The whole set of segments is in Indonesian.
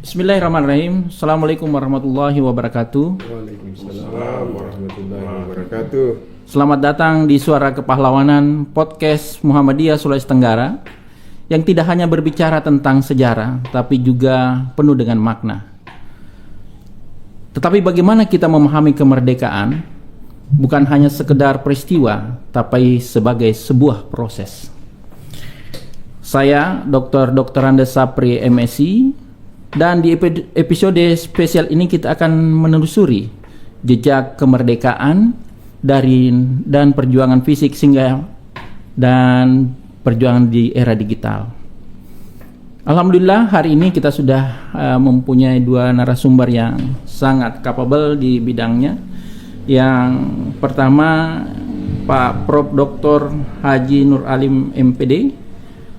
Bismillahirrahmanirrahim. Assalamualaikum warahmatullahi wabarakatuh. Waalaikumsalam warahmatullahi wabarakatuh. Selamat datang di Suara Kepahlawanan, podcast Muhammadiyah Sulawesi Tenggara, yang tidak hanya berbicara tentang sejarah, tapi juga penuh dengan makna. Tetapi bagaimana kita memahami kemerdekaan, bukan hanya sekedar peristiwa, tapi sebagai sebuah proses. Saya, Dr. Andes Sapri, MSc, dan di episode spesial ini kita akan menelusuri jejak kemerdekaan dan perjuangan fisik dan perjuangan di era digital. Alhamdulillah hari ini kita sudah mempunyai dua narasumber yang sangat capable di bidangnya. Yang pertama Pak Prof. Dr. Haji Nur Alim MPD.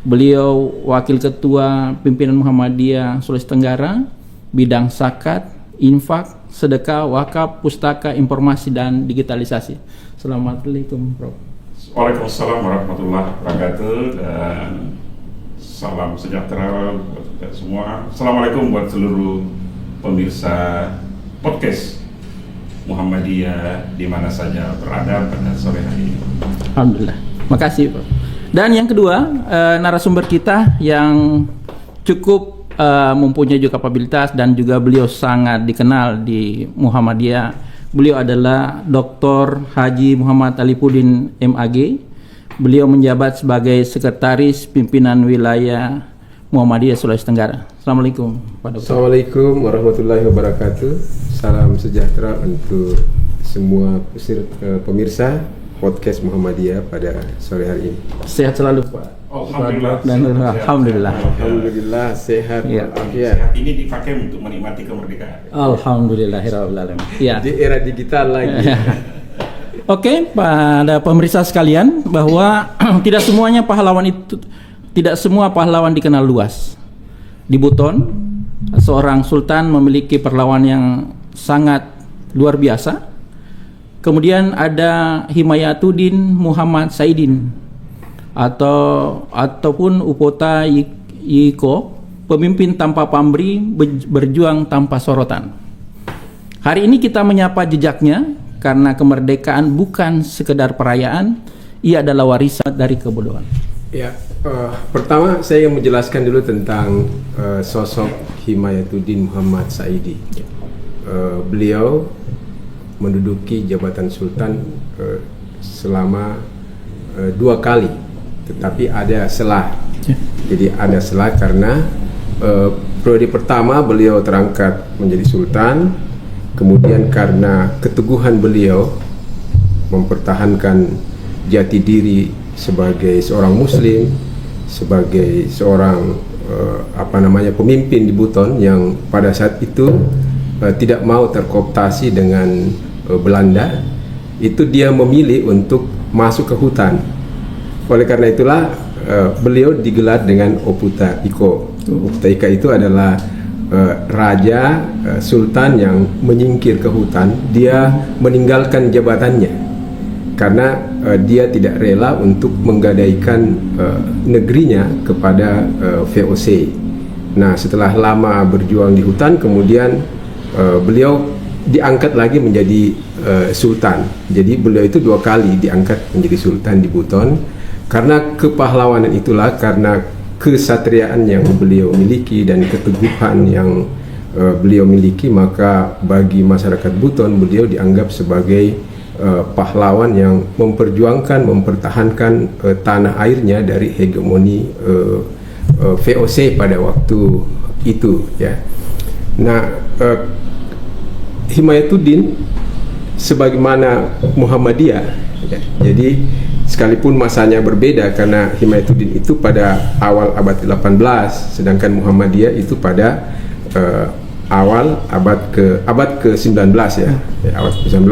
Beliau Wakil Ketua Pimpinan Muhammadiyah Sulawesi Tenggara, bidang zakat, infak, sedekah, wakaf, pustaka, informasi, dan digitalisasi. Assalamualaikum, Prof. Waalaikumsalam warahmatullahi wabarakatuh, dan salam sejahtera buat kita semua. Assalamualaikum buat seluruh pemirsa podcast Muhammadiyah di mana saja berada pada sore hari ini. Alhamdulillah. Makasih, Prof. Dan yang kedua, narasumber kita yang cukup mempunyai juga kapabilitas dan juga beliau sangat dikenal di Muhammadiyah. Beliau adalah Dr. Haji Muhammad Alipuddin MAG. Beliau menjabat sebagai Sekretaris Pimpinan Wilayah Muhammadiyah Sulawesi Tenggara. Assalamualaikum, Pak Dr. Assalamualaikum warahmatullahi wabarakatuh. Salam sejahtera untuk semua pemirsa podcast Muhammadiyah pada sore hari ini. Sehat selalu, Pak. Alhamdulillah. Alhamdulillah sehat. Ya. Sehat ini dipakai untuk menikmati kemerdekaan. Alhamdulillahirabbil alamin. Ya. Di era digital lagi. Oke, pada pemirsa sekalian, bahwa tidak semua pahlawan dikenal luas. Di Buton, seorang sultan memiliki pahlawan yang sangat luar biasa. Kemudian ada Himayatuddin Muhammad Saidin ataupun Upota Yiko, pemimpin tanpa pamrih, berjuang tanpa sorotan. Hari ini kita menyapa jejaknya karena kemerdekaan bukan sekedar perayaan, ia adalah warisan dari kebodohan. Ya, pertama saya ingin menjelaskan dulu tentang sosok Himayatuddin Muhammad Saidi. Beliau menduduki jabatan sultan selama 2 kali, tetapi ada selah. Jadi ada selah karena periode pertama beliau terangkat menjadi sultan, kemudian karena keteguhan beliau mempertahankan jati diri sebagai seorang muslim, sebagai seorang pemimpin di Buton yang pada saat itu tidak mau terkooptasi dengan Belanda, itu dia memilih untuk masuk ke hutan. Oleh karena itulah beliau digelar dengan Oputa Iko. Oputa Iko itu adalah raja sultan yang menyingkir ke hutan. Dia meninggalkan jabatannya karena dia tidak rela untuk menggadaikan negerinya kepada VOC. Nah, setelah lama berjuang di hutan, kemudian beliau diangkat lagi menjadi sultan. Jadi beliau itu 2 kali diangkat menjadi sultan di Buton. Karena kepahlawanan itulah, karena kesatriaan yang beliau miliki dan keteguhan yang beliau miliki, maka bagi masyarakat Buton beliau dianggap sebagai pahlawan yang memperjuangkan, mempertahankan tanah airnya dari hegemoni VOC pada waktu itu, ya. Nah, Himayatuddin sebagaimana Muhammadiyah, ya. Jadi sekalipun masanya berbeda karena Himayatuddin itu pada awal abad 18, sedangkan Muhammadiyah itu pada awal abad ke-19, ya, abad ke-19.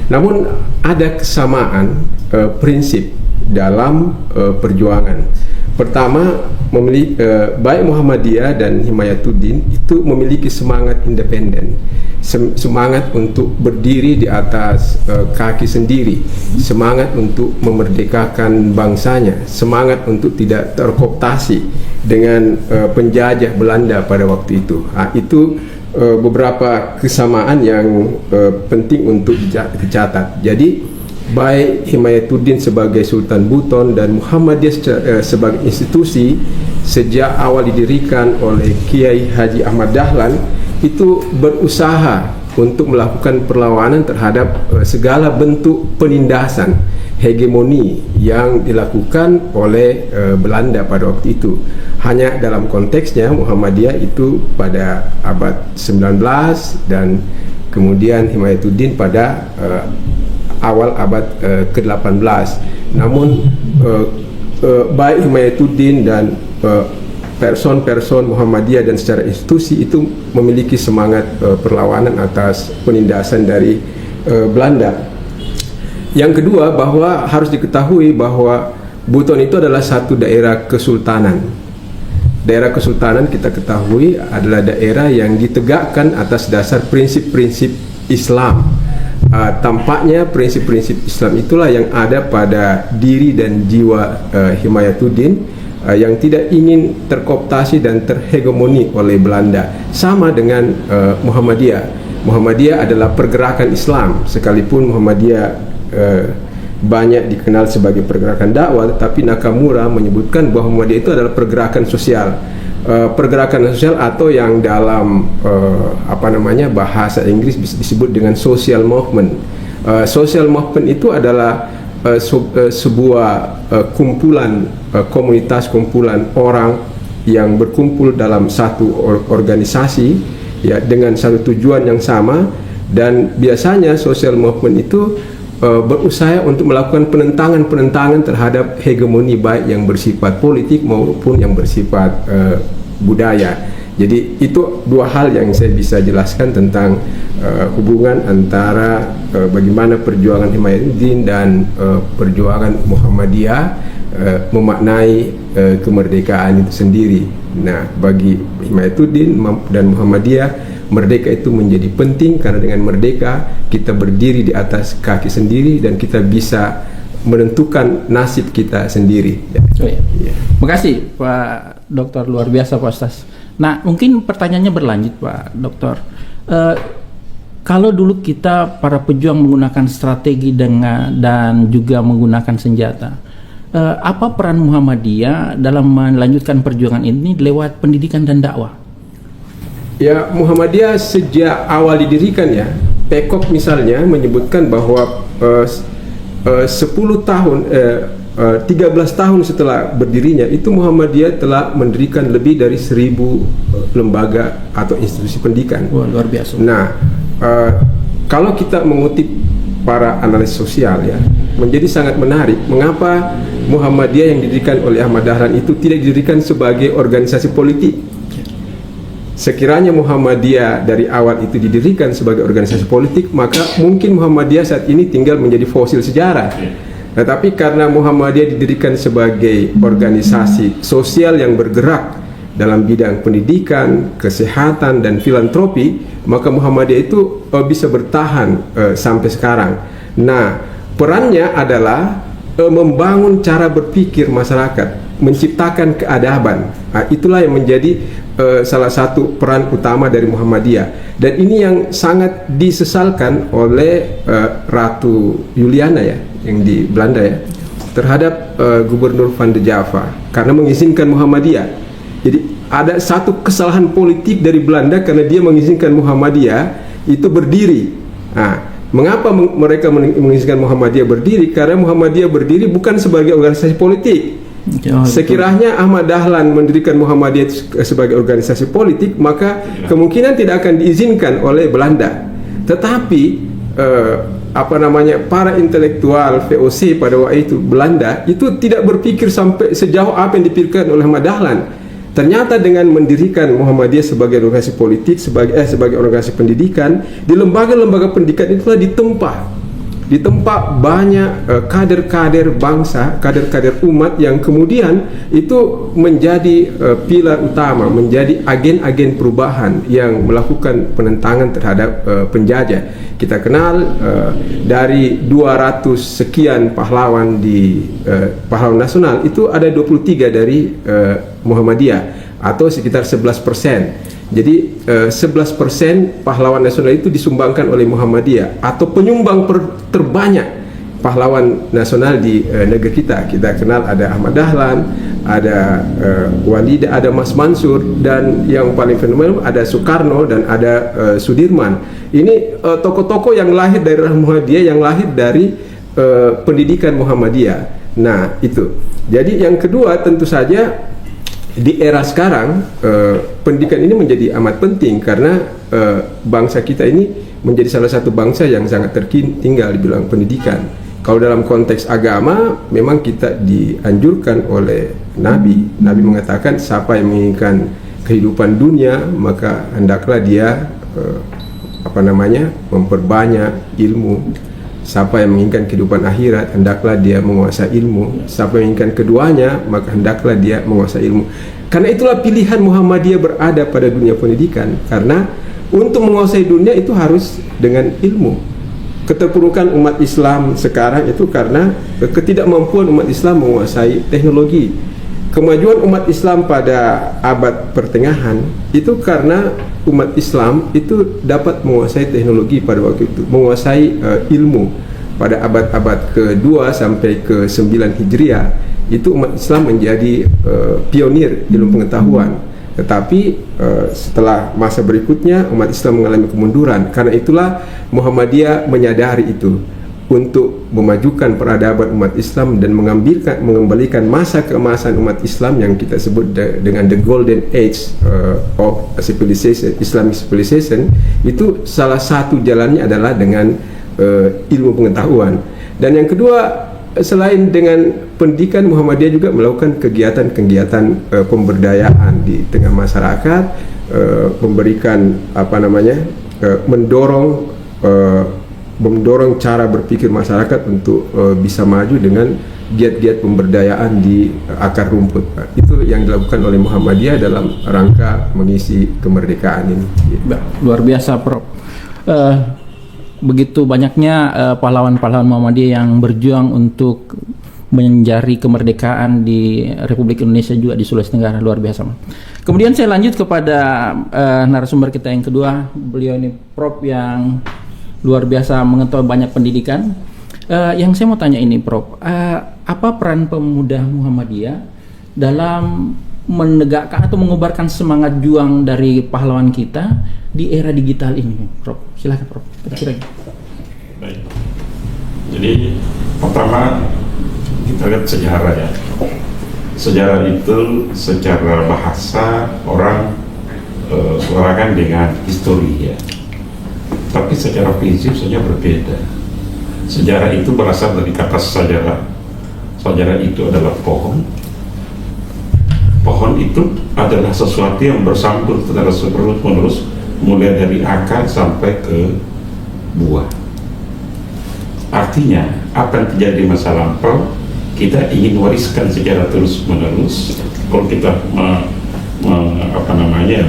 Namun ada kesamaan prinsip dalam perjuangan. Pertama, baik Muhammadiyah dan Himayatuddin itu memiliki semangat independen, semangat untuk berdiri di atas kaki sendiri, semangat untuk memerdekakan bangsanya, semangat untuk tidak terkooptasi dengan penjajah Belanda pada waktu itu. Itu beberapa kesamaan yang penting untuk dicatat. Jadi baik Himayatuddin sebagai Sultan Buton dan Muhammadiyah sebagai institusi sejak awal didirikan oleh Kiai Haji Ahmad Dahlan itu berusaha untuk melakukan perlawanan terhadap segala bentuk penindasan hegemoni yang dilakukan oleh Belanda pada waktu itu. Hanya dalam konteksnya Muhammadiyah itu pada abad 19 dan kemudian Himayatuddin pada awal abad ke-18. Namun baik Himayatuddin dan person-person Muhammadiyah dan secara institusi itu memiliki semangat perlawanan atas penindasan dari Belanda. Yang kedua, bahwa harus diketahui bahwa Buton itu adalah satu daerah kesultanan. Daerah kesultanan kita ketahui adalah daerah yang ditegakkan atas dasar prinsip-prinsip Islam. Tampaknya prinsip-prinsip Islam itulah yang ada pada diri dan jiwa Himayatuddin yang tidak ingin terkooptasi dan terhegemoni oleh Belanda. Sama dengan Muhammadiyah. Muhammadiyah adalah pergerakan Islam, sekalipun Muhammadiyah banyak dikenal sebagai pergerakan dakwah, tetapi Nakamura menyebutkan bahwa Muhammadiyah itu adalah pergerakan sosial. Pergerakan sosial atau yang dalam bahasa Inggris disebut dengan social movement. Social movement itu adalah sebuah kumpulan kumpulan orang yang berkumpul dalam satu organisasi ya dengan satu tujuan yang sama, dan biasanya social movement itu berusaha untuk melakukan penentangan terhadap hegemoni baik yang bersifat politik maupun yang bersifat budaya. Jadi itu dua hal yang saya bisa jelaskan tentang hubungan antara bagaimana perjuangan Himayatuddin dan perjuangan Muhammadiyah memaknai kemerdekaan itu sendiri. Nah, bagi Himayatuddin dan Muhammadiyah, merdeka itu menjadi penting karena dengan merdeka kita berdiri di atas kaki sendiri dan kita bisa menentukan nasib kita sendiri. Oh ya. Terima kasih Pak Dokter, luar biasa Pak Ustaz. Nah, mungkin pertanyaannya berlanjut Pak Dokter. Kalau dulu kita para pejuang menggunakan strategi dan juga menggunakan senjata, apa peran Muhammadiyah dalam melanjutkan perjuangan ini lewat pendidikan dan dakwah? Ya, Muhammadiyah sejak awal didirikan ya, Pekok misalnya menyebutkan bahwa 13 tahun setelah berdirinya itu Muhammadiyah telah mendirikan lebih dari 1000 lembaga atau institusi pendidikan. Wah, luar biasa. Nah, kalau kita mengutip para analis sosial ya, menjadi sangat menarik mengapa Muhammadiyah yang didirikan oleh Ahmad Dahlan itu tidak didirikan sebagai organisasi politik. Sekiranya Muhammadiyah dari awal itu didirikan sebagai organisasi politik, maka mungkin Muhammadiyah saat ini tinggal menjadi fosil sejarah. Tetapi karena Muhammadiyah didirikan sebagai organisasi sosial yang bergerak dalam bidang pendidikan, kesehatan, dan filantropi, maka Muhammadiyah itu bisa bertahan sampai sekarang. Nah, perannya adalah membangun cara berpikir masyarakat, menciptakan keadaban. Nah, itulah yang menjadi salah satu peran utama dari Muhammadiyah, dan ini yang sangat disesalkan oleh Ratu Juliana ya, yang di Belanda ya, terhadap Gubernur Van de Java karena mengizinkan Muhammadiyah. Jadi ada satu kesalahan politik dari Belanda karena dia mengizinkan Muhammadiyah itu berdiri. Nah, mengapa mereka mengizinkan Muhammadiyah berdiri? Karena Muhammadiyah berdiri bukan sebagai organisasi politik. Sekiranya Ahmad Dahlan mendirikan Muhammadiyah sebagai organisasi politik, maka kemungkinan tidak akan diizinkan oleh Belanda. Tetapi para intelektual VOC pada waktu itu Belanda itu tidak berpikir sampai sejauh apa yang dipikirkan oleh Ahmad Dahlan. Ternyata dengan mendirikan Muhammadiyah sebagai organisasi politik, sebagai organisasi pendidikan, di lembaga-lembaga pendidikan itulah ditempa ditempa banyak kader-kader bangsa, kader-kader umat yang kemudian itu menjadi pilar utama, menjadi agen-agen perubahan yang melakukan penentangan terhadap penjajah. Kita kenal dari 200 sekian pahlawan di pahlawan nasional itu ada 23 dari Muhammadiyah atau sekitar 11%. Jadi 11% pahlawan nasional itu disumbangkan oleh Muhammadiyah atau penyumbang terbanyak pahlawan nasional di negeri kita. Kita kenal ada Ahmad Dahlan, ada Walida, ada Mas Mansur, dan yang paling fenomenal ada Soekarno dan ada Sudirman. Ini tokoh-tokoh yang lahir dari Muhammadiyah, yang lahir dari pendidikan Muhammadiyah. Nah itu. Jadi yang kedua tentu saja di era sekarang pendidikan ini menjadi amat penting karena bangsa kita ini menjadi salah satu bangsa yang sangat tertinggal di bidang pendidikan. Kalau dalam konteks agama memang kita dianjurkan oleh Nabi. Nabi mengatakan siapa yang menginginkan kehidupan dunia maka hendaklah dia memperbanyak ilmu. Siapa yang menginginkan kehidupan akhirat hendaklah dia menguasai ilmu. Siapa yang menginginkan keduanya maka hendaklah dia menguasai ilmu. Karena itulah pilihan Muhammadiyah berada pada dunia pendidikan, karena untuk menguasai dunia itu harus dengan ilmu. Keterpurukan umat Islam sekarang itu karena ketidakmampuan umat Islam menguasai teknologi. Kemajuan umat Islam pada abad pertengahan itu karena umat Islam itu dapat menguasai teknologi pada waktu itu, menguasai ilmu pada abad-abad ke-2 sampai ke-9 Hijriah. Itu umat Islam menjadi pionir ilmu pengetahuan. Tetapi setelah masa berikutnya umat Islam mengalami kemunduran. Karena itulah Muhammadiyah menyadari itu untuk memajukan peradaban umat Islam dan mengembalikan masa keemasan umat Islam yang kita sebut dengan the golden age of civilization, Islamic civilization. Itu salah satu jalannya adalah dengan ilmu pengetahuan. Dan yang kedua, selain dengan pendidikan, Muhammadiyah juga melakukan kegiatan-kegiatan pemberdayaan di tengah masyarakat, memberikan mendorong cara berpikir masyarakat untuk bisa maju dengan giat-giat pemberdayaan di akar rumput. Itu yang dilakukan oleh Muhammadiyah dalam rangka mengisi kemerdekaan ini. Luar biasa, Prof. Begitu banyaknya pahlawan-pahlawan Muhammadiyah yang berjuang untuk mencari kemerdekaan di Republik Indonesia, juga di Sulawesi Tenggara. Luar biasa. Kemudian saya lanjut kepada narasumber kita yang kedua. Beliau ini Prof yang luar biasa mengetahui banyak pendidikan. Yang saya mau tanya ini, Prof, apa peran pemuda Muhammadiyah dalam menegakkan atau mengobarkan semangat juang dari pahlawan kita di era digital ini, Prof? Silakan, Prof. Baik. Jadi pertama kita lihat sejarah ya. Sejarah itu secara bahasa orang suarakan dengan histori ya. Tapi secara prinsip saja berbeda. Sejarah itu berasal dari kata sejarah. Sejarah itu adalah pohon. Pohon itu adalah sesuatu yang bersambung terus menerus, mulai dari akar sampai ke buah. Artinya, apa yang terjadi di masa lampau, kita ingin wariskan sejarah terus menerus. Kalau kita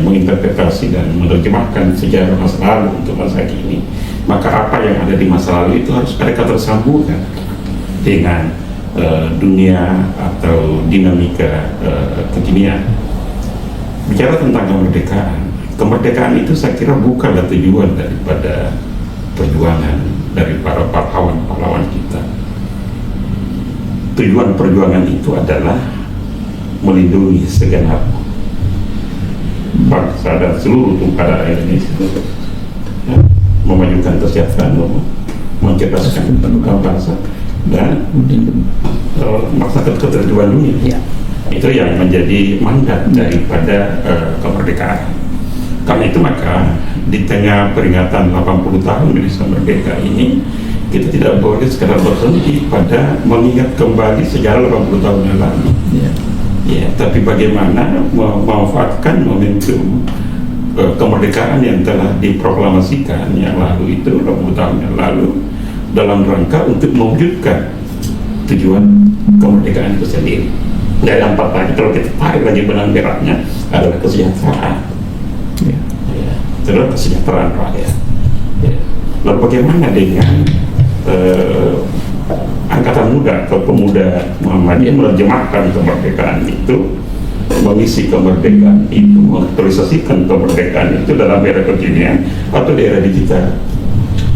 menginterpretasi dan menerjemahkan sejarah masa lalu untuk masa kini, maka apa yang ada di masa lalu itu harus ada ketersambungan dengan dunia atau dinamika kekinian. Bicara tentang kemerdekaan itu saya kira bukanlah tujuan daripada perjuangan dari para pahlawan kita. Tujuan perjuangan itu adalah melindungi segenap bangsa dan seluruh tumpah darah Indonesia, ya, memajukan kesejahteraan umum, mencerdaskan bangsa dan masyarakat ketertiban dunia. Itu yang menjadi mandat daripada kemerdekaan. Karena itu maka di tengah peringatan 80 tahun Indonesia merdeka ini, kita tidak boleh sekadar berhenti pada mengingat kembali sejarah 80 tahun yang lalu. Ya, tapi bagaimana memanfaatkan momentum kemerdekaan yang telah diproklamasikan yang lalu itu 20 tahun yang lalu dalam rangka untuk mewujudkan tujuan kemerdekaan itu sendiri. Dan yang pertama, kalau kita tarik lagi benang merahnya adalah kesejahteraan. Adalah kesejahteraan rakyat. Lalu bagaimana dengan angkatan muda atau pemuda Muhammadiyah menerjemahkan kemerdekaan itu, mengisi kemerdekaan itu, mengaktualisasikan kemerdekaan itu dalam era kekinian atau di era digital.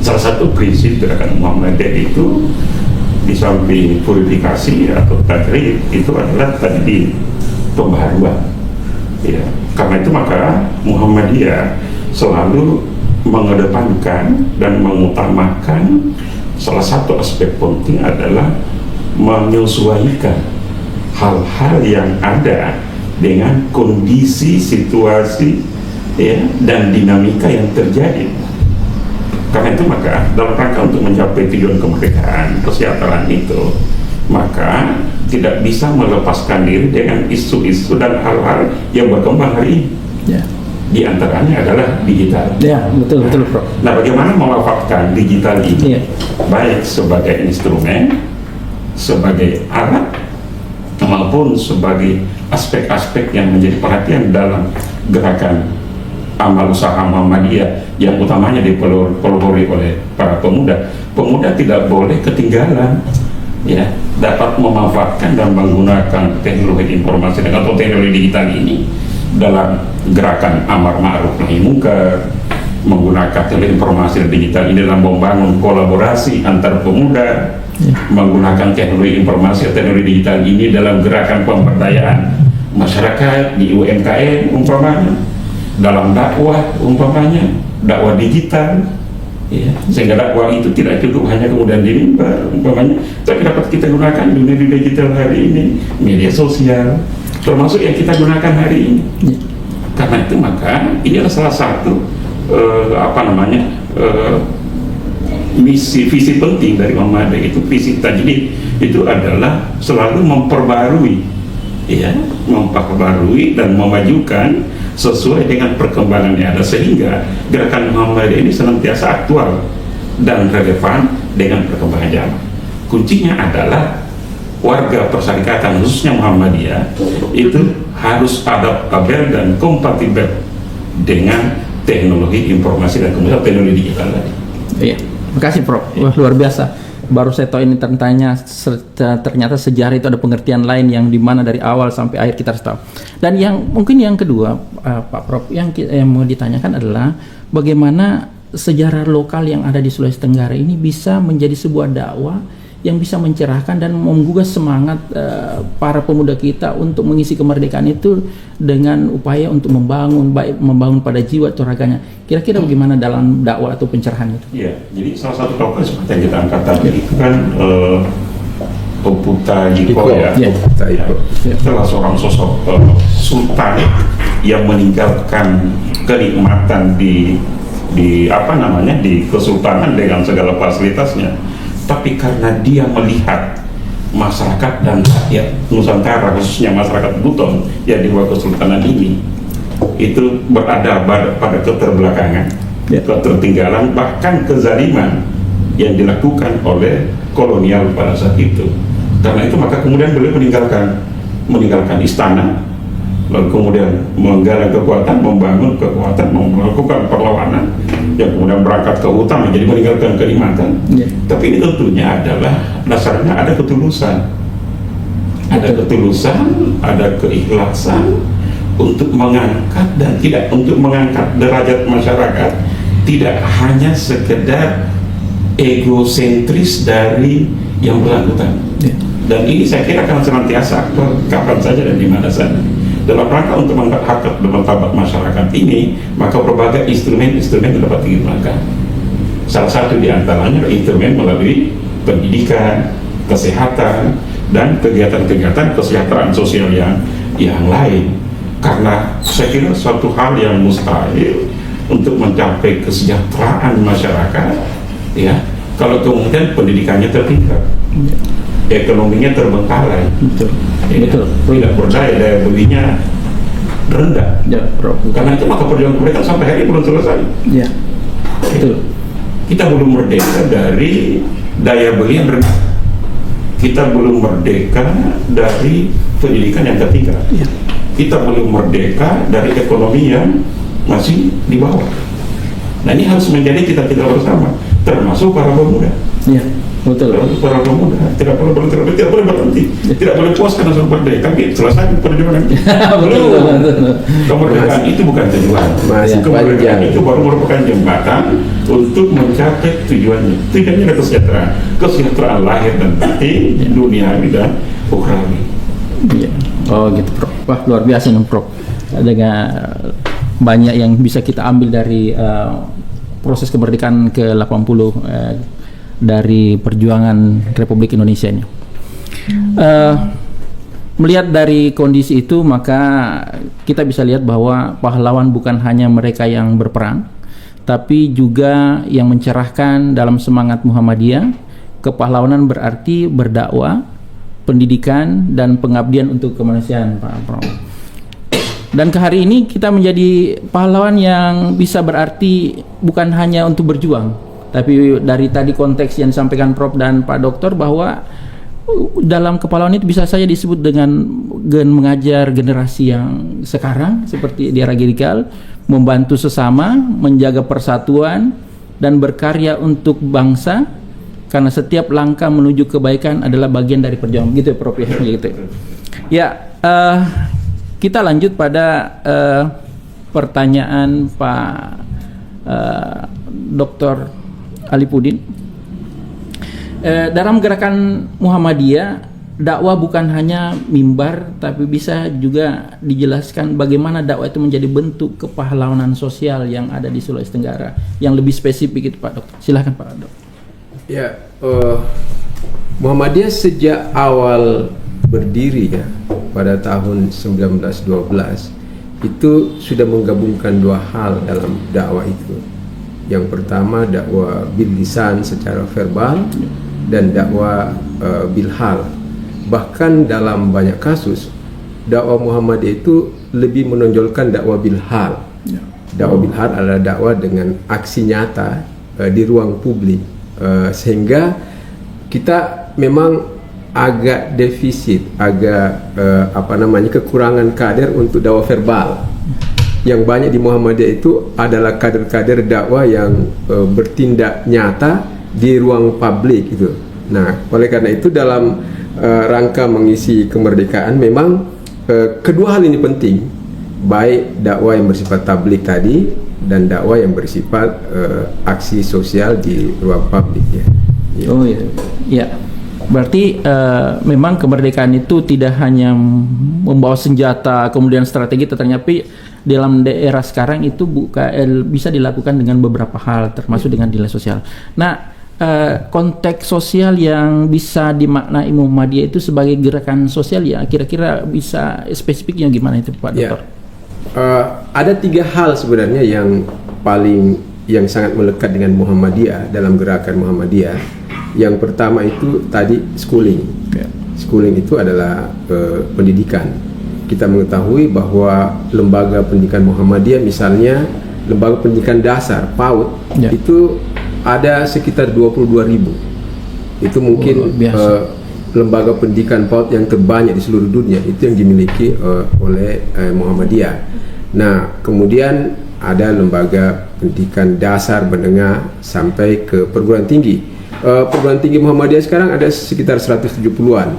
Salah satu prinsip gerakan Muhammadiyah itu di samping purifikasi atau tajrid itu adalah tadi pembaharuan. Ya, karena itu maka Muhammadiyah selalu mengedepankan dan mengutamakan salah satu aspek penting adalah menyesuaikan hal-hal yang ada dengan kondisi, situasi, ya, dan dinamika yang terjadi. Karena itu maka dalam rangka untuk mencapai tujuan kemerdekaan, kesejahteraan itu, maka tidak bisa melepaskan diri dengan isu-isu dan hal-hal yang berkembang hari ini. Di antaranya adalah digital. Betul Prof. Nah, bagaimana memanfaatkan digital ini baik sebagai instrumen, sebagai alat, maupun sebagai aspek-aspek yang menjadi perhatian dalam gerakan amal usaha Muhammadiyah yang utamanya dipelopori oleh para pemuda. Pemuda tidak boleh ketinggalan, ya, dapat memanfaatkan dan menggunakan teknologi informasi atau teknologi digital ini dalam gerakan amar ma'ruf nahi munkar, menggunakan teknologi informasi dan digital ini dalam membangun kolaborasi antar pemuda, menggunakan teknologi informasi dan teknologi digital ini dalam gerakan pemberdayaan masyarakat di UMKM umpamanya, dalam dakwah umpamanya, dakwah digital, ya, sehingga dakwah itu tidak cukup hanya kemudian di mimbar umpamanya, tapi dapat kita gunakan dunia digital hari ini, media sosial termasuk yang kita gunakan hari ini. Karena itu maka ini adalah salah satu visi penting dari Muhammadiyah, itu visi tajdid itu adalah selalu memperbarui, ya, memperbarui dan memajukan sesuai dengan perkembangan yang ada, sehingga gerakan Muhammadiyah ini senantiasa aktual dan relevan dengan perkembangan zaman. Kuncinya adalah warga persyarikatan khususnya Muhammadiyah itu harus adaptabel dan kompatibel dengan teknologi informasi dan kemudian teknologi digital tadi. Iya, terima kasih Prof. Wah, luar biasa. Baru saya tahu ini ternyata sejarah itu ada pengertian lain yang dimana dari awal sampai akhir kita harus tahu. Dan yang mungkin yang kedua, Pak Prof, yang mau ditanyakan adalah bagaimana sejarah lokal yang ada di Sulawesi Tenggara ini bisa menjadi sebuah dakwah yang bisa mencerahkan dan menggugah semangat para pemuda kita untuk mengisi kemerdekaan itu dengan upaya untuk membangun pada jiwa atau raganya. Kira-kira bagaimana dalam dakwah atau pencerahan itu? Iya, jadi salah satu tokoh seperti yang kita angkat tadi itu kan Puputa Yiko, ya. Itulah seorang sosok sultan yang meninggalkan kenikmatan di kesultanan dengan segala fasilitasnya. Tapi karena dia melihat masyarakat dan rakyat Nusantara, khususnya masyarakat Buton yang di bawah kesultanan ini, itu berada pada keterbelakangan, ketertinggalan, bahkan kezaliman yang dilakukan oleh kolonial pada saat itu. Karena itu maka kemudian beliau meninggalkan istana, lalu kemudian menggalang kekuatan, membangun kekuatan, melakukan perlawanan, yang kemudian berangkat ke hutan, jadi meninggalkan kenikmatan. Tapi ini tentunya adalah dasarnya ada ketulusan, ada keikhlasan untuk mengangkat dan tidak untuk mengangkat derajat masyarakat, tidak hanya sekedar egosentris dari yang bersangkutan. Dan ini saya kira akan senantiasa aktual kapan saja dan di mana saja. Dalam rangka untuk mengangkat hak dan martabat masyarakat ini, maka berbagai instrumen dapat digunakan. Salah satu di antaranya adalah instrumen melalui pendidikan, kesehatan, dan kegiatan-kegiatan kesejahteraan sosial yang lain. Karena saya kira suatu hal yang mustahil untuk mencapai kesejahteraan masyarakat, ya, kalau kemudian pendidikannya tertinggal, ekonominya terbengkalai, tidak berdaya, daya belinya rendah. Karena itu maka perjuangan mereka sampai hari ini belum selesai. Kita belum merdeka dari daya beli yang rendah. Kita belum merdeka dari pendidikan yang ketiga. Kita belum merdeka dari ekonomi yang masih di bawah. Nah, ini harus menjadi cita-cita bersama, termasuk para pemuda. Iya, betul. Para pemuda tidak boleh berhenti, tidak boleh puas karena sudah merdeka. Selesai perjuangan. Betul. Kemerdekaan itu bukan tujuan. Kemerdekaan itu baru merupakan jembatan untuk mencapai tujuannya. Tujuannya adalah kesejahteraan lahir dan batin, duniawi dan ukhrawi. Iya. Oh gitu, Prof. Wah, luar biasa nih, Prof. Dengan banyak yang bisa kita ambil dari proses kemerdekaan ke-80 dari perjuangan Republik Indonesia ini. Melihat dari kondisi itu, maka kita bisa lihat bahwa pahlawan bukan hanya mereka yang berperang, tapi juga yang mencerahkan dalam semangat Muhammadiyah. Kepahlawanan berarti berdakwah, pendidikan, dan pengabdian untuk kemanusiaan, Pak Prof. Dan ke hari ini kita menjadi pahlawan yang bisa berarti bukan hanya untuk berjuang, tapi dari tadi konteks yang disampaikan Prof dan Pak Dokter bahwa dalam kepahlawanan itu bisa saja disebut dengan mengajar generasi yang sekarang seperti di era radikal, membantu sesama, menjaga persatuan, dan berkarya untuk bangsa, karena setiap langkah menuju kebaikan adalah bagian dari perjuangan. Gitu ya, Prof, ya, gitu. Ya, kita lanjut pada pertanyaan Pak Dr. Alipudin. Dalam gerakan Muhammadiyah, dakwah bukan hanya mimbar, tapi bisa juga dijelaskan bagaimana dakwah itu menjadi bentuk kepahlawanan sosial yang ada di Sulawesi Tenggara, yang lebih spesifik itu, Pak Dokter. Silakan, Pak Dokter. Ya, Muhammadiyah sejak awal berdiri ya pada tahun 1912 itu sudah menggabungkan dua hal dalam dakwah itu. Yang pertama dakwah bil lisan secara verbal dan dakwah bil hal. Bahkan dalam banyak kasus dakwah Muhammadiyah itu lebih menonjolkan dakwah bil hal. Dakwah bil hal adalah dakwah dengan aksi nyata di ruang publik, sehingga kita memang agak defisit, agak kekurangan kader untuk dakwah verbal. Yang banyak di Muhammadiyah itu adalah kader-kader dakwah yang bertindak nyata di ruang publik itu. Nah, oleh karena itu dalam rangka mengisi kemerdekaan memang kedua hal ini penting, baik dakwah yang bersifat tablik tadi dan dakwah yang bersifat aksi sosial di ruang publik ya. Oh iya, ya. Berarti memang kemerdekaan itu tidak hanya membawa senjata kemudian strategi, tetapi dalam daerah sekarang itu bisa dilakukan dengan beberapa hal, termasuk dengan nilai sosial. Nah, konteks sosial yang bisa dimaknai Muhammadiyah itu sebagai gerakan sosial ya, kira-kira bisa spesifiknya gimana itu, Pak Dokter? Ada tiga hal sebenarnya yang sangat melekat dengan Muhammadiyah dalam gerakan Muhammadiyah. Yang pertama itu tadi schooling. Schooling itu adalah pendidikan. Kita mengetahui bahwa lembaga pendidikan Muhammadiyah, misalnya lembaga pendidikan dasar PAUD itu ada sekitar 22.000. Itu mungkin lembaga pendidikan PAUD yang terbanyak di seluruh dunia, itu yang dimiliki oleh Muhammadiyah. Nah, kemudian ada lembaga pendidikan dasar, menengah sampai ke perguruan tinggi. Perguruan tinggi Muhammadiyah sekarang ada sekitar 170-an.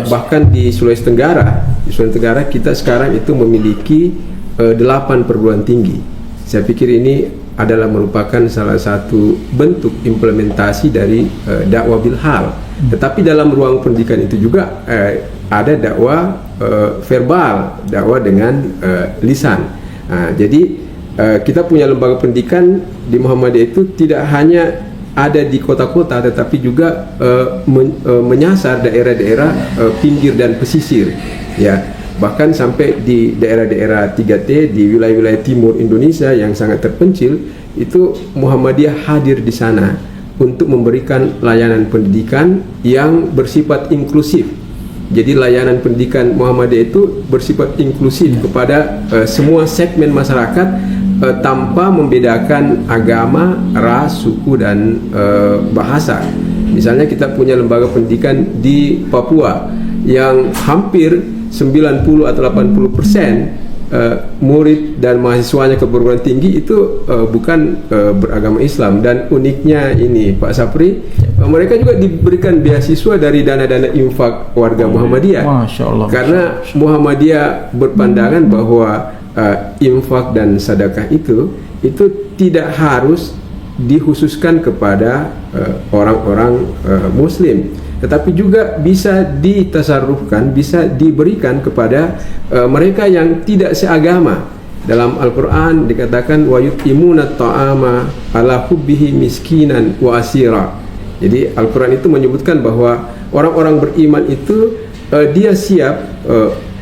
Bahkan di Sulawesi Tenggara kita sekarang itu memiliki 8 perguruan tinggi. Saya pikir ini adalah merupakan salah satu bentuk implementasi dari dakwah bil hal. Tetapi dalam ruang pendidikan itu juga ada dakwah verbal, dakwah dengan lisan. Jadi kita punya lembaga pendidikan di Muhammadiyah itu tidak hanya ada di kota-kota, tetapi juga menyasar daerah-daerah pinggir dan pesisir, ya, bahkan sampai di daerah-daerah 3T di wilayah-wilayah timur Indonesia yang sangat terpencil. Itu Muhammadiyah hadir di sana untuk memberikan layanan pendidikan yang bersifat inklusif. Jadi layanan pendidikan Muhammadiyah itu bersifat inklusif kepada semua segmen masyarakat tanpa membedakan agama, ras, suku dan bahasa. Misalnya kita punya lembaga pendidikan di Papua yang hampir 90 atau 80% murid dan mahasiswanya ke perguruan tinggi itu bukan beragama Islam. Dan uniknya ini Pak Sapri, mereka juga diberikan beasiswa dari dana-dana infak warga Muhammadiyah. Masya Allah. Karena Muhammadiyah berpandangan bahwa infak dan sedekah itu tidak harus dikhususkan kepada orang-orang Muslim, tetapi juga bisa ditasarrufkan, bisa diberikan kepada mereka yang tidak seagama. Dalam Al-Quran dikatakan wa yutimuna ta'ama ala hubbihi miskinan wa asira. Jadi Al-Quran itu menyebutkan bahwa orang-orang beriman itu dia siap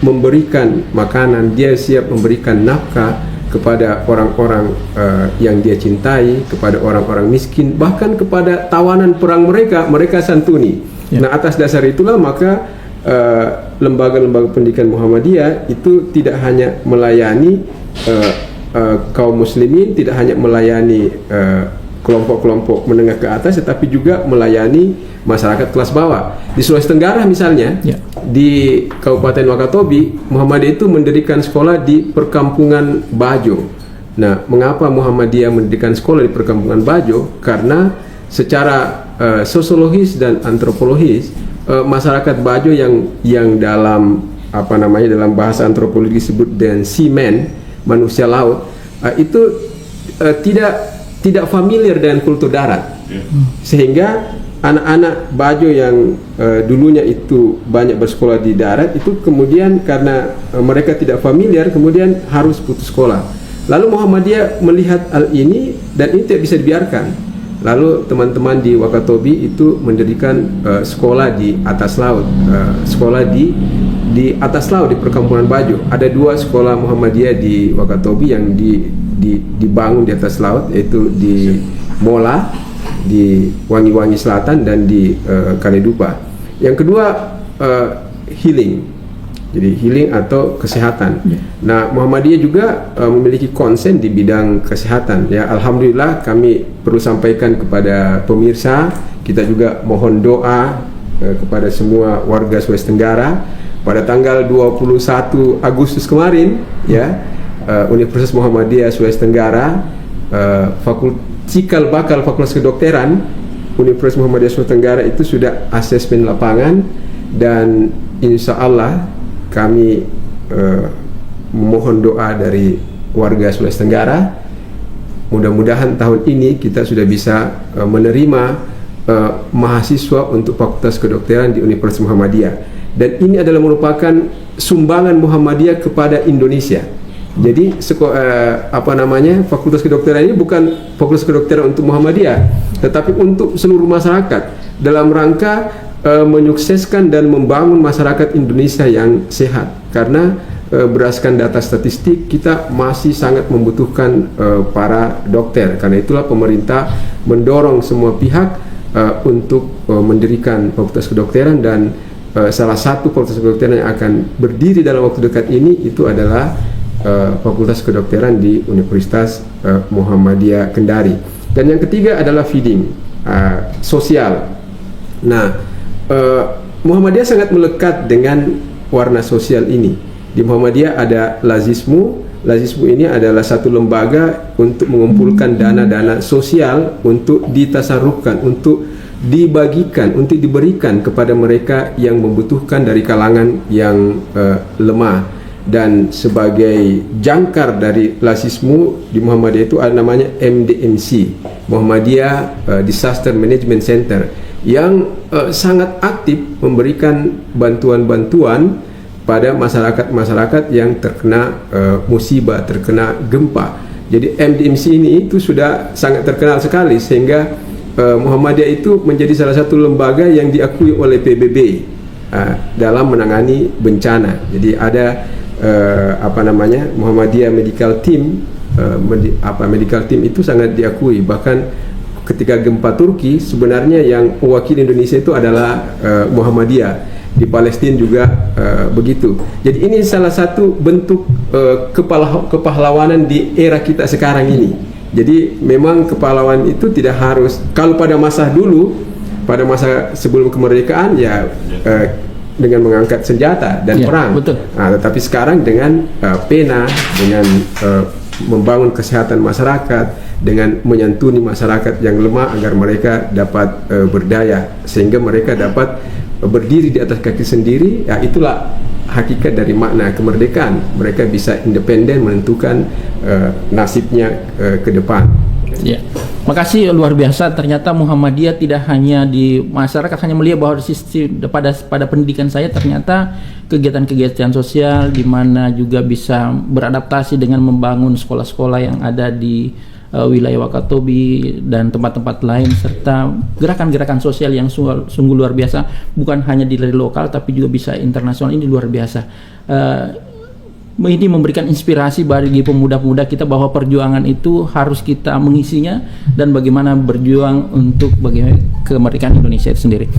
memberikan makanan, dia siap memberikan nafkah kepada orang-orang yang dia cintai, kepada orang-orang miskin, bahkan kepada tawanan perang mereka santuni. Nah, atas dasar itulah maka lembaga-lembaga pendidikan Muhammadiyah itu tidak hanya melayani kaum muslimin, tidak hanya melayani kelompok-kelompok menengah ke atas, tetapi juga melayani masyarakat kelas bawah. Di Sulawesi Tenggara misalnya, di Kabupaten Wakatobi, Muhammadiyah itu mendirikan sekolah di perkampungan Bajo. Nah, mengapa Muhammadiyah mendirikan sekolah di perkampungan Bajo? Karena secara sosiologis dan antropologis, masyarakat Bajo yang dalam dalam bahasa antropologi disebut dengan seaman, manusia laut, itu tidak familiar dengan kultur darat, sehingga anak-anak Bajo yang dulunya itu banyak bersekolah di darat itu kemudian karena mereka tidak familiar kemudian harus putus sekolah. Lalu Muhammadiyah melihat hal ini dan ini tidak bisa dibiarkan. Lalu teman-teman di Wakatobi itu mendirikan sekolah di atas laut, sekolah di atas laut di perkampungan Bajo. Ada 2 sekolah Muhammadiyah di Wakatobi yang dibangun di atas laut, yaitu di Mola, di Wangi-Wangi Selatan, dan di Kaledupa. Yang kedua healing, jadi healing atau kesehatan. Nah, Muhammadiyah juga memiliki konsen di bidang kesehatan. Ya, alhamdulillah kami perlu sampaikan kepada pemirsa, kita juga mohon doa kepada semua warga Sulawesi Tenggara. Pada tanggal 21 Agustus kemarin, ya, Universitas Muhammadiyah Sulawesi Tenggara, cikal bakal Fakultas Kedokteran Universitas Muhammadiyah Sulawesi Tenggara itu sudah asesmen lapangan, dan insya Allah kami memohon doa dari warga Sulawesi Tenggara. Mudah-mudahan tahun ini kita sudah bisa menerima mahasiswa untuk Fakultas Kedokteran di Universitas Muhammadiyah, dan ini adalah merupakan sumbangan Muhammadiyah kepada Indonesia. Jadi Fakultas Kedokteran ini bukan Fakultas Kedokteran untuk Muhammadiyah, tetapi untuk seluruh masyarakat dalam rangka menyukseskan dan membangun masyarakat Indonesia yang sehat. Karena berdasarkan data statistik kita masih sangat membutuhkan para dokter. Karena itulah pemerintah mendorong semua pihak untuk mendirikan Fakultas Kedokteran, dan salah satu Fakultas Kedokteran yang akan berdiri dalam waktu dekat ini itu adalah Fakultas Kedokteran di Universitas Muhammadiyah Kendari. Dan yang ketiga adalah feeding, sosial. Nah, Muhammadiyah sangat melekat dengan warna sosial ini. Di Muhammadiyah ada Lazismu. Lazismu ini adalah satu lembaga untuk mengumpulkan dana-dana sosial untuk ditasarufkan, untuk dibagikan, untuk diberikan kepada mereka yang membutuhkan dari kalangan yang lemah. Dan sebagai jangkar dari Lazismu di Muhammadiyah itu ada namanya MDMC, Muhammadiyah Disaster Management Center, yang sangat aktif memberikan bantuan-bantuan pada masyarakat-masyarakat yang terkena musibah, terkena gempa. Jadi MDMC ini itu sudah sangat terkenal sekali, sehingga Muhammadiyah itu menjadi salah satu lembaga yang diakui oleh PBB dalam menangani bencana. Jadi ada Muhammadiyah Medical Team, Medical Team itu sangat diakui. Bahkan ketika gempa Turki, sebenarnya yang mewakili Indonesia itu adalah Muhammadiyah. di Palestina juga begitu. Jadi ini salah satu bentuk kepahlawanan di era kita sekarang ini. Jadi memang kepahlawan itu tidak harus, kalau pada masa dulu, pada masa sebelum kemerdekaan ya dengan mengangkat senjata dan perang. Betul. Nah, tetapi sekarang dengan pena, dengan membangun kesehatan masyarakat, dengan menyantuni masyarakat yang lemah agar mereka dapat berdaya, sehingga mereka dapat berdiri di atas kaki sendiri. Ya, itulah hakikat dari makna kemerdekaan. Mereka bisa independen menentukan nasibnya ke depan. Ya, makasih, luar biasa. Ternyata Muhammadiyah tidak hanya di masyarakat hanya melihat bahwa pada pendidikan saya, ternyata kegiatan-kegiatan sosial di mana juga bisa beradaptasi dengan membangun sekolah-sekolah yang ada di wilayah Wakatobi dan tempat-tempat lain, serta gerakan-gerakan sosial yang sungguh luar biasa, bukan hanya di lokal tapi juga bisa internasional. Ini luar biasa. Ini memberikan inspirasi bagi pemuda-pemuda kita bahwa perjuangan itu harus kita mengisinya, dan bagaimana berjuang untuk bagaimana kemerdekaan Indonesia itu sendiri.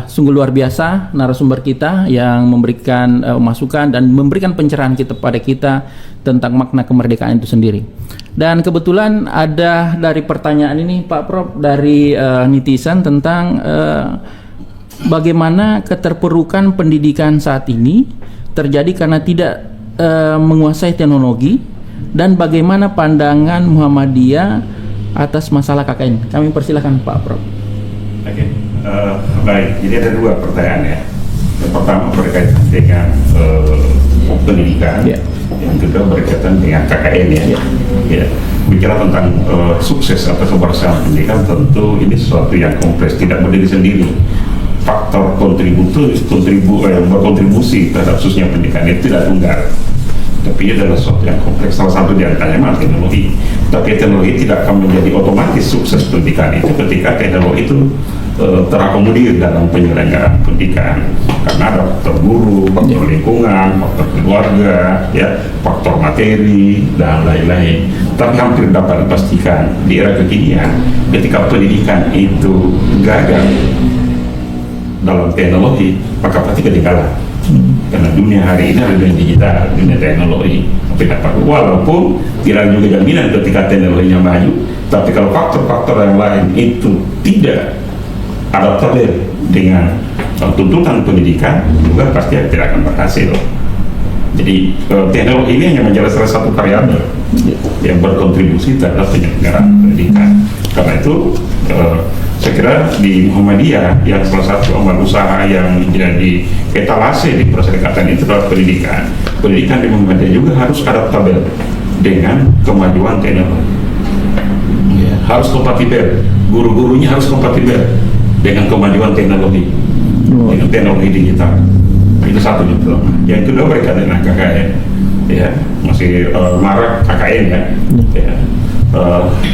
Sungguh luar biasa narasumber kita yang memberikan masukan dan memberikan pencerahan pada kita tentang makna kemerdekaan itu sendiri. Dan kebetulan ada dari pertanyaan ini Pak Prof dari netizen tentang bagaimana keterpurukan pendidikan saat ini terjadi karena tidak menguasai teknologi, dan bagaimana pandangan Muhammadiyah atas masalah KKN. Kami persilakan Pak Prof. Oke. Baik, jadi ada dua pertanyaan ya. Yang pertama berkaitan dengan pendidikan, yang kedua berkaitan dengan KKN ya. Ya. Bicara tentang sukses atau keberhasilan pendidikan, tentu ini sesuatu yang kompleks, tidak berdiri sendiri. Faktor yang berkontribusi terhadap suksesnya pendidikan itu tidak tunggal, tapi ini adalah sesuatu yang kompleks. Salah satu di antaranya teknologi. Tapi teknologi tidak akan menjadi otomatis sukses pendidikan itu ketika teknologi itu terakomodir dalam penyelenggaraan pendidikan, karena ada faktor guru, faktor lingkungan, faktor keluarga, ya, faktor materi dan lain-lain. Tapi hampir dapat dipastikan di era kekinian, ketika pendidikan itu gagal dalam teknologi, maka pasti ketinggalan. Karena dunia hari ini adalah dunia digital, dunia teknologi. Walaupun tidak juga jaminan ketika teknologinya maju, tapi kalau faktor-faktor yang lain itu tidak adaptabel dengan tuntutan pendidikan, juga pasti tidak akan berhasil. Jadi teknologi ini hanya menjadi salah satu variabel yang berkontribusi terhadap penyelenggaraan pendidikan. Karena itu saya kira di Muhammadiyah yang salah satu amal usaha yang menjadi etalase di perserikatan itu adalah pendidikan. Pendidikan di Muhammadiyah juga harus adaptabel dengan kemajuan teknologi. Harus kompatibel, guru-gurunya harus kompatibel dengan kemajuan teknologi, dengan teknologi digital. Itu satu juga. Yang kedua berkaitan dengan KKN, ya, masih marak KKN ya.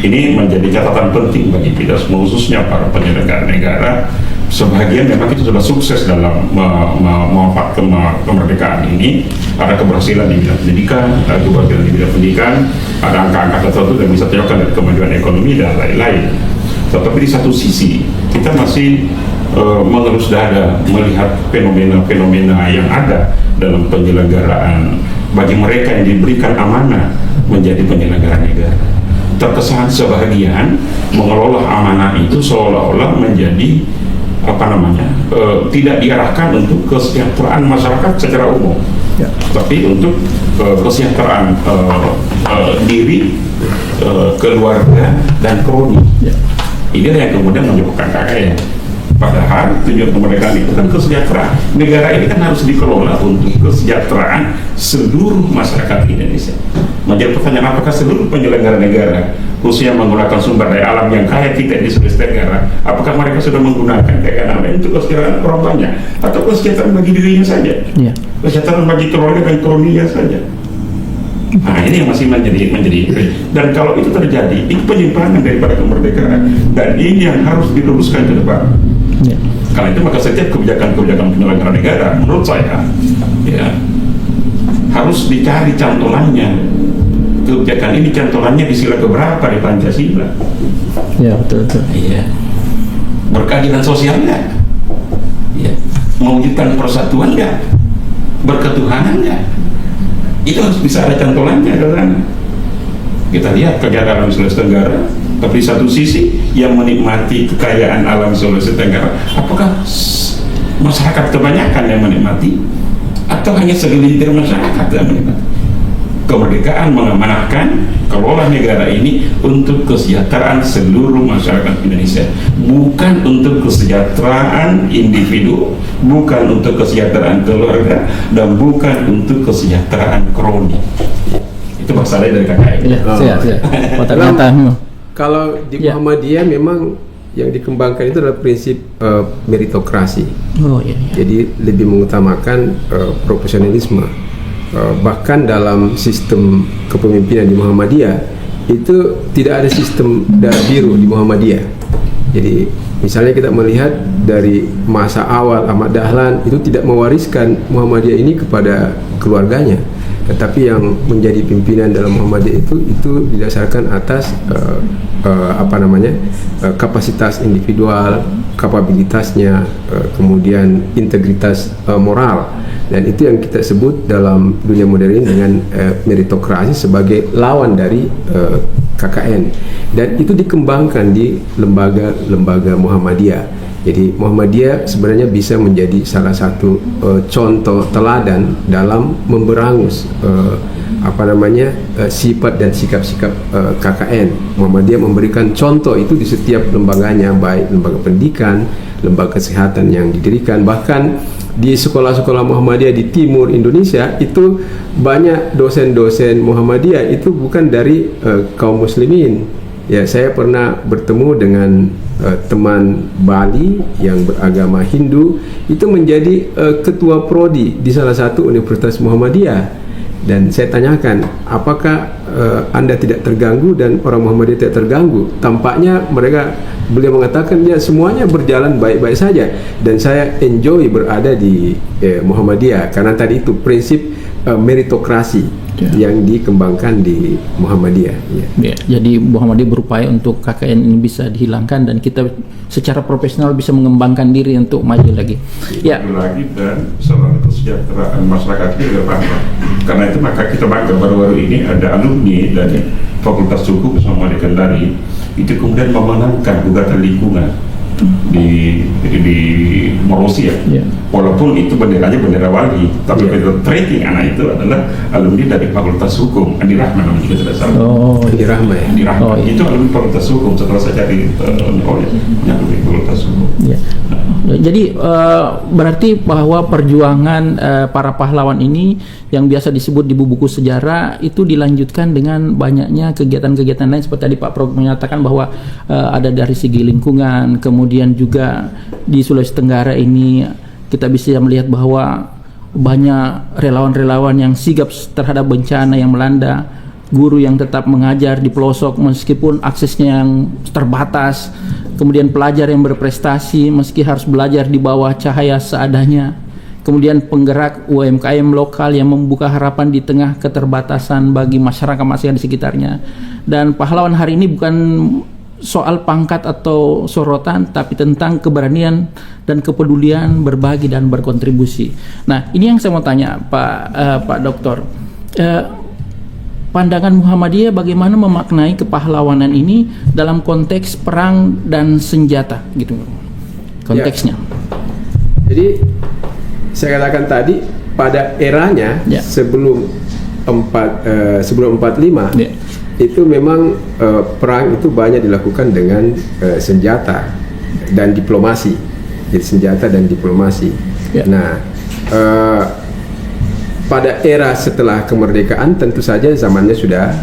Ini menjadi catatan penting bagi kita semua, khususnya para penyelenggara negara. Sebagian memang kita sudah sukses dalam memanfaatkan kemerdekaan ini. Ada keberhasilan di bidang pendidikan, ada keberhasilan di bidang pendidikan, ada angka-angka tertentu yang bisa ditunjukkan dari kemajuan ekonomi dan lain-lain. Tetapi di satu sisi kita masih mengerus dada melihat fenomena-fenomena yang ada dalam penyelenggaraan bagi mereka yang diberikan amanah menjadi penyelenggara negara. Terkesan sebagian mengelola amanah itu seolah-olah menjadi tidak diarahkan untuk kesejahteraan masyarakat secara umum, tapi untuk kesejahteraan diri, keluarga dan kroni. Inilah yang kemudian menyebabkan KKN. Padahal tujuan kemerdekaan itu kan kesejahteraan. Negara ini kan harus dikelola untuk kesejahteraan seluruh masyarakat Indonesia. Menjadi pertanyaan, apakah seluruh penyelenggara negara, khususnya menggunakan sumber daya alam yang kaya kita di Sulawesi Tenggara, apakah mereka sudah menggunakan kekayaan alam untuk kesejahteraan orang banyak, atau kesejahteraan bagi dirinya saja, kesejahteraan bagi keluarga dan kroninya saja? Nah, ini yang masih menjadi dan kalau itu terjadi, itu penyimpangan daripada kemerdekaan, dan ini yang harus diluruskan ke depan. Karena itu maka setiap kebijakan-kebijakan penyelenggara negara, menurut saya, ya, harus dicari contoh lainnya kebijakan ini cantolannya di sila keberapa di Pancasila? Ya, betul. Iya. Berkeadilan sosial nggak? Ya. Mewujudkan persatuan nggak? Berketuhanan nggak? Itu harus bisa ada cantolannya ke sana. Kita lihat kejadian alam Sulawesi Tenggara, tapi satu sisi yang menikmati kekayaan alam Sulawesi Tenggara, apakah masyarakat kebanyakan yang menikmati atau hanya segelintir masyarakat yang menikmati? Kemerdekaan mengamanahkan kelola negara ini untuk kesejahteraan seluruh masyarakat Indonesia, bukan untuk kesejahteraan individu, bukan untuk kesejahteraan keluarga, dan bukan untuk kesejahteraan kroni. Itu masalahnya dari KKN. Ya, siap. Ternyata Kalau di Muhammadiyah memang yang dikembangkan itu adalah prinsip meritokrasi. Oh iya. Jadi lebih mengutamakan profesionalisme. Bahkan dalam sistem kepemimpinan di Muhammadiyah itu tidak ada sistem darah biru di Muhammadiyah. Jadi misalnya kita melihat dari masa awal Ahmad Dahlan itu tidak mewariskan Muhammadiyah ini kepada keluarganya, tetapi yang menjadi pimpinan dalam Muhammadiyah itu didasarkan atas kapasitas individual, kapabilitasnya, kemudian integritas moral, dan itu yang kita sebut dalam dunia modern ini dengan meritokrasi sebagai lawan dari KKN, dan itu dikembangkan di lembaga-lembaga Muhammadiyah. Jadi Muhammadiyah sebenarnya bisa menjadi salah satu contoh teladan dalam memberangus sifat dan sikap-sikap KKN. Muhammadiyah memberikan contoh itu di setiap lembaganya, baik lembaga pendidikan, lembaga kesehatan yang didirikan, bahkan di sekolah-sekolah Muhammadiyah di timur Indonesia itu banyak dosen-dosen Muhammadiyah itu bukan dari kaum muslimin. Ya, saya pernah bertemu dengan teman Bali yang beragama Hindu, itu menjadi ketua prodi di salah satu universitas Muhammadiyah, dan saya tanyakan, apakah Anda tidak terganggu dan orang Muhammadiyah tidak terganggu? Tampaknya beliau mengatakan ya semuanya berjalan baik-baik saja, dan saya enjoy berada di Muhammadiyah karena tadi itu prinsip meritokrasi yang dikembangkan di Muhammadiyah. Ya, jadi Muhammadiyah berupaya untuk KKN ini bisa dihilangkan dan kita secara profesional bisa mengembangkan diri untuk maju lagi. Ya. Maju lagi dan selalu kesejahteraan masyarakat kita bertambah. Karena itu maka kita bangga baru-baru ini ada alumni dari Fakultas Hukum Muhammadiyah Kendari itu kemudian memenangkan gugatan lingkungan di Morosi ya. Walaupun itu benderanya bendera Wali, tapi tracking anak itu adalah alumni dari Fakultas Hukum, Andi Rahman namanya juga tidak salah. Oh, Andi Rahman. Itu alumni Fakultas Hukum. Setelah saya cari alumni Fakultas Hukum. Ya. Jadi berarti bahwa perjuangan para pahlawan ini yang biasa disebut di buku sejarah itu dilanjutkan dengan banyaknya kegiatan-kegiatan lain seperti tadi Pak Prof menyatakan bahwa ada dari segi lingkungan, kemudian juga di Sulawesi Tenggara ini kita bisa melihat bahwa banyak relawan-relawan yang sigap terhadap bencana yang melanda, guru yang tetap mengajar di pelosok meskipun aksesnya yang terbatas, kemudian pelajar yang berprestasi meski harus belajar di bawah cahaya seadanya, kemudian penggerak UMKM lokal yang membuka harapan di tengah keterbatasan bagi masyarakat di sekitarnya. Dan pahlawan hari ini bukan soal pangkat atau sorotan, tapi tentang keberanian dan kepedulian berbagi dan berkontribusi. Nah, ini yang saya mau tanya Pak Doktor. Pandangan Muhammadiyah bagaimana memaknai kepahlawanan ini dalam konteks perang dan senjata gitu konteksnya. Jadi saya katakan tadi pada eranya sebelum 45 itu memang perang itu banyak dilakukan dengan senjata dan diplomasi. Jadi senjata dan diplomasi. Nah, pada era setelah kemerdekaan tentu saja zamannya sudah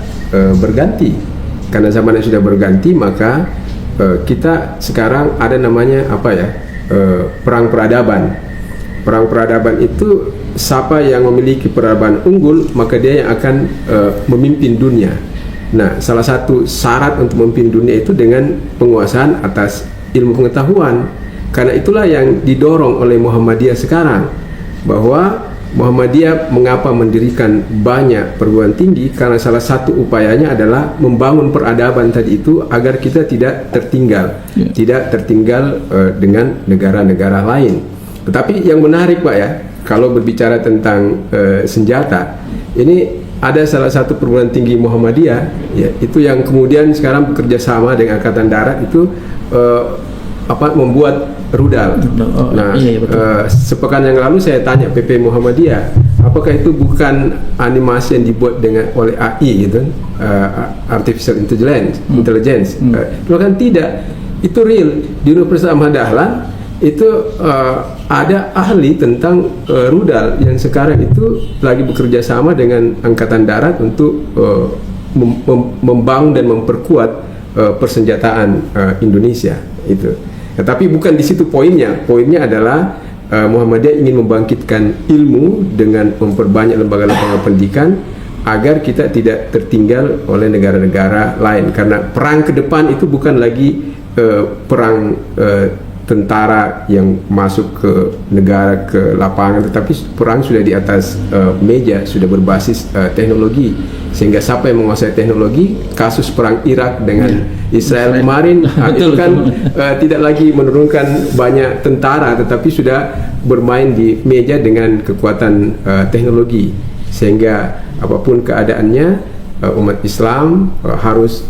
berganti. Karena zamannya sudah berganti, maka kita sekarang ada namanya perang peradaban. Perang peradaban itu siapa yang memiliki peradaban unggul maka dia yang akan memimpin dunia. Nah, salah satu syarat untuk memimpin dunia itu dengan penguasaan atas ilmu pengetahuan. Karena itulah yang didorong oleh Muhammadiyah sekarang, bahwa Muhammadiyah mengapa mendirikan banyak perguruan tinggi? Karena salah satu upayanya adalah membangun peradaban tadi itu agar kita tidak tertinggal, tidak tertinggal dengan negara-negara lain. Tetapi yang menarik Pak ya, kalau berbicara tentang senjata, ini ada salah satu perguruan tinggi Muhammadiyah, ya, itu yang kemudian sekarang bekerja sama dengan Angkatan Darat itu membuat rudal. Nah, sepekan yang lalu saya tanya PP Muhammadiyah, apakah itu bukan animasi yang dibuat oleh AI gitu, artificial intelligence? Kan tidak, itu real. Di Universitas Ahmad Dahlan itu ada ahli tentang rudal yang sekarang itu lagi bekerja sama dengan Angkatan Darat untuk membangun dan memperkuat persenjataan Indonesia itu. Tetapi bukan di situ poinnya. Poinnya adalah Muhammadiyah ingin membangkitkan ilmu dengan memperbanyak lembaga-lembaga pendidikan agar kita tidak tertinggal oleh negara-negara lain. Karena perang ke depan itu bukan lagi perang tentara yang masuk ke negara, ke lapangan, tetapi perang sudah di atas meja, sudah berbasis teknologi. Sehingga siapa yang menguasai teknologi, kasus perang Irak dengan Israel kemarin itu kan tidak lagi menurunkan banyak tentara, tetapi sudah bermain di meja dengan kekuatan teknologi. Sehingga apapun keadaannya, umat Islam harus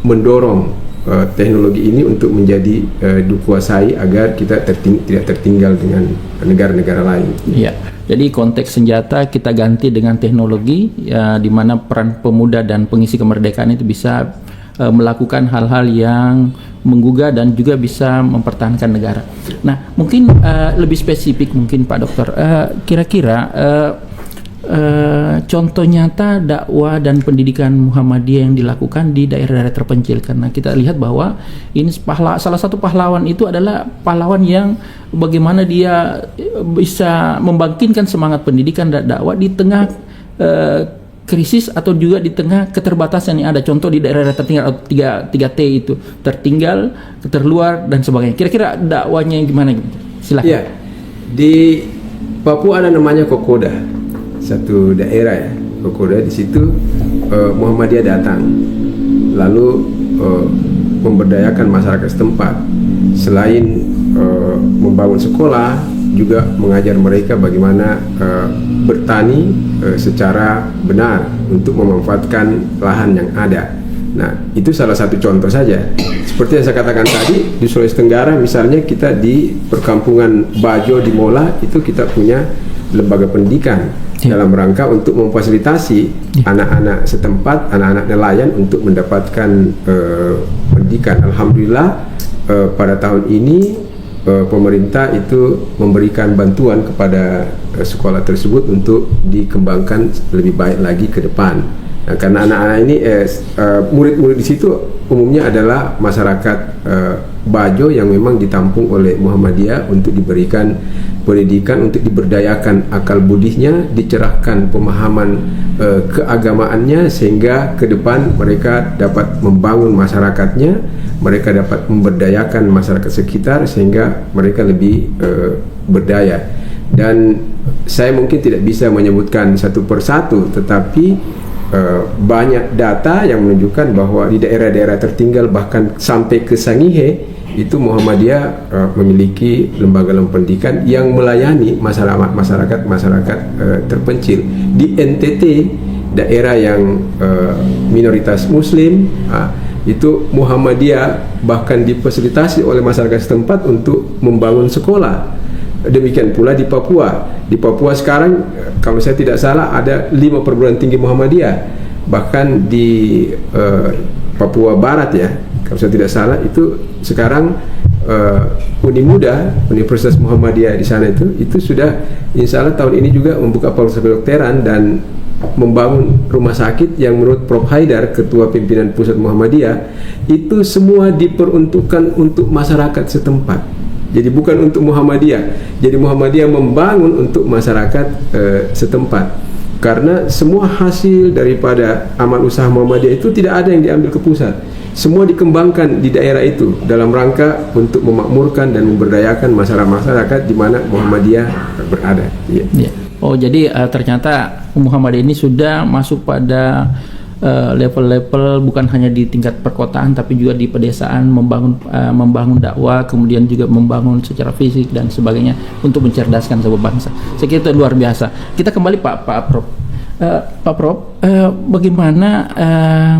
mendorong teknologi ini untuk menjadi dikuasai agar kita tidak tertinggal dengan negara-negara lain. Iya. Jadi konteks senjata kita ganti dengan teknologi, ya, di mana peran pemuda dan pengisi kemerdekaan itu bisa melakukan hal-hal yang menggugah dan juga bisa mempertahankan negara. Nah, mungkin lebih spesifik mungkin Pak Dokter, kira-kira contoh nyata dakwah dan pendidikan Muhammadiyah yang dilakukan di daerah-daerah terpencil, karena kita lihat bahwa ini salah satu pahlawan itu adalah pahlawan yang bagaimana dia bisa membangkitkan semangat pendidikan dan dakwah di tengah krisis atau juga di tengah keterbatasan yang ada. Contoh di daerah-daerah tertinggal, 3T itu, tertinggal, terluar dan sebagainya. Kira-kira dakwahnya gimana? Silakan. Ya, di Papua ada namanya Kokoda, satu daerah ya, Kokoda. Di situ Muhammadiyah datang, lalu memberdayakan masyarakat setempat. Selain membangun sekolah, juga mengajar mereka bagaimana bertani secara benar untuk memanfaatkan lahan yang ada. Nah, itu salah satu contoh saja. Seperti yang saya katakan tadi, di Sulawesi Tenggara misalnya, kita di perkampungan Bajo di Mola itu kita punya lembaga pendidikan dalam rangka untuk memfasilitasi anak-anak setempat, anak-anak nelayan untuk mendapatkan pendidikan. Alhamdulillah pada tahun ini pemerintah itu memberikan bantuan kepada sekolah tersebut untuk dikembangkan lebih baik lagi ke depan. Nah, karena anak-anak ini murid-murid di situ umumnya adalah masyarakat Bajo yang memang ditampung oleh Muhammadiyah untuk diberikan pendidikan, untuk diberdayakan akal budinya, dicerahkan pemahaman keagamaannya, sehingga ke depan mereka dapat membangun masyarakatnya, mereka dapat memberdayakan masyarakat sekitar sehingga mereka lebih berdaya. Dan saya mungkin tidak bisa menyebutkan satu persatu, tetapi banyak data yang menunjukkan bahwa di daerah-daerah tertinggal bahkan sampai ke Sangihe itu Muhammadiyah memiliki lembaga-lembaga pendidikan yang melayani masyarakat terpencil. Di NTT, daerah yang minoritas Muslim, itu Muhammadiyah bahkan difasilitasi oleh masyarakat setempat untuk membangun sekolah. Demikian pula di Papua. Di Papua sekarang, kalau saya tidak salah, ada 5 perguruan tinggi Muhammadiyah. Bahkan di Papua Barat ya, kalau saya tidak salah, itu sekarang Unimuda, Universitas Muhammadiyah di sana itu sudah insya Allah tahun ini juga membuka fakultas kedokteran dan membangun rumah sakit yang menurut Prof. Haidar, Ketua Pimpinan Pusat Muhammadiyah, itu semua diperuntukkan untuk masyarakat setempat. Jadi bukan untuk Muhammadiyah. Jadi Muhammadiyah membangun untuk masyarakat setempat. Karena semua hasil daripada amal usaha Muhammadiyah itu tidak ada yang diambil ke pusat. Semua dikembangkan di daerah itu dalam rangka untuk memakmurkan dan memberdayakan masyarakat di mana Muhammadiyah berada. Ya. Ya. Oh, jadi ternyata Muhammadiyah ini sudah masuk pada level-level bukan hanya di tingkat perkotaan tapi juga di pedesaan, membangun dakwah, kemudian juga membangun secara fisik dan sebagainya untuk mencerdaskan sebuah bangsa. Saya kira itu luar biasa. Kita kembali Pak Prof. Pak Prof, bagaimana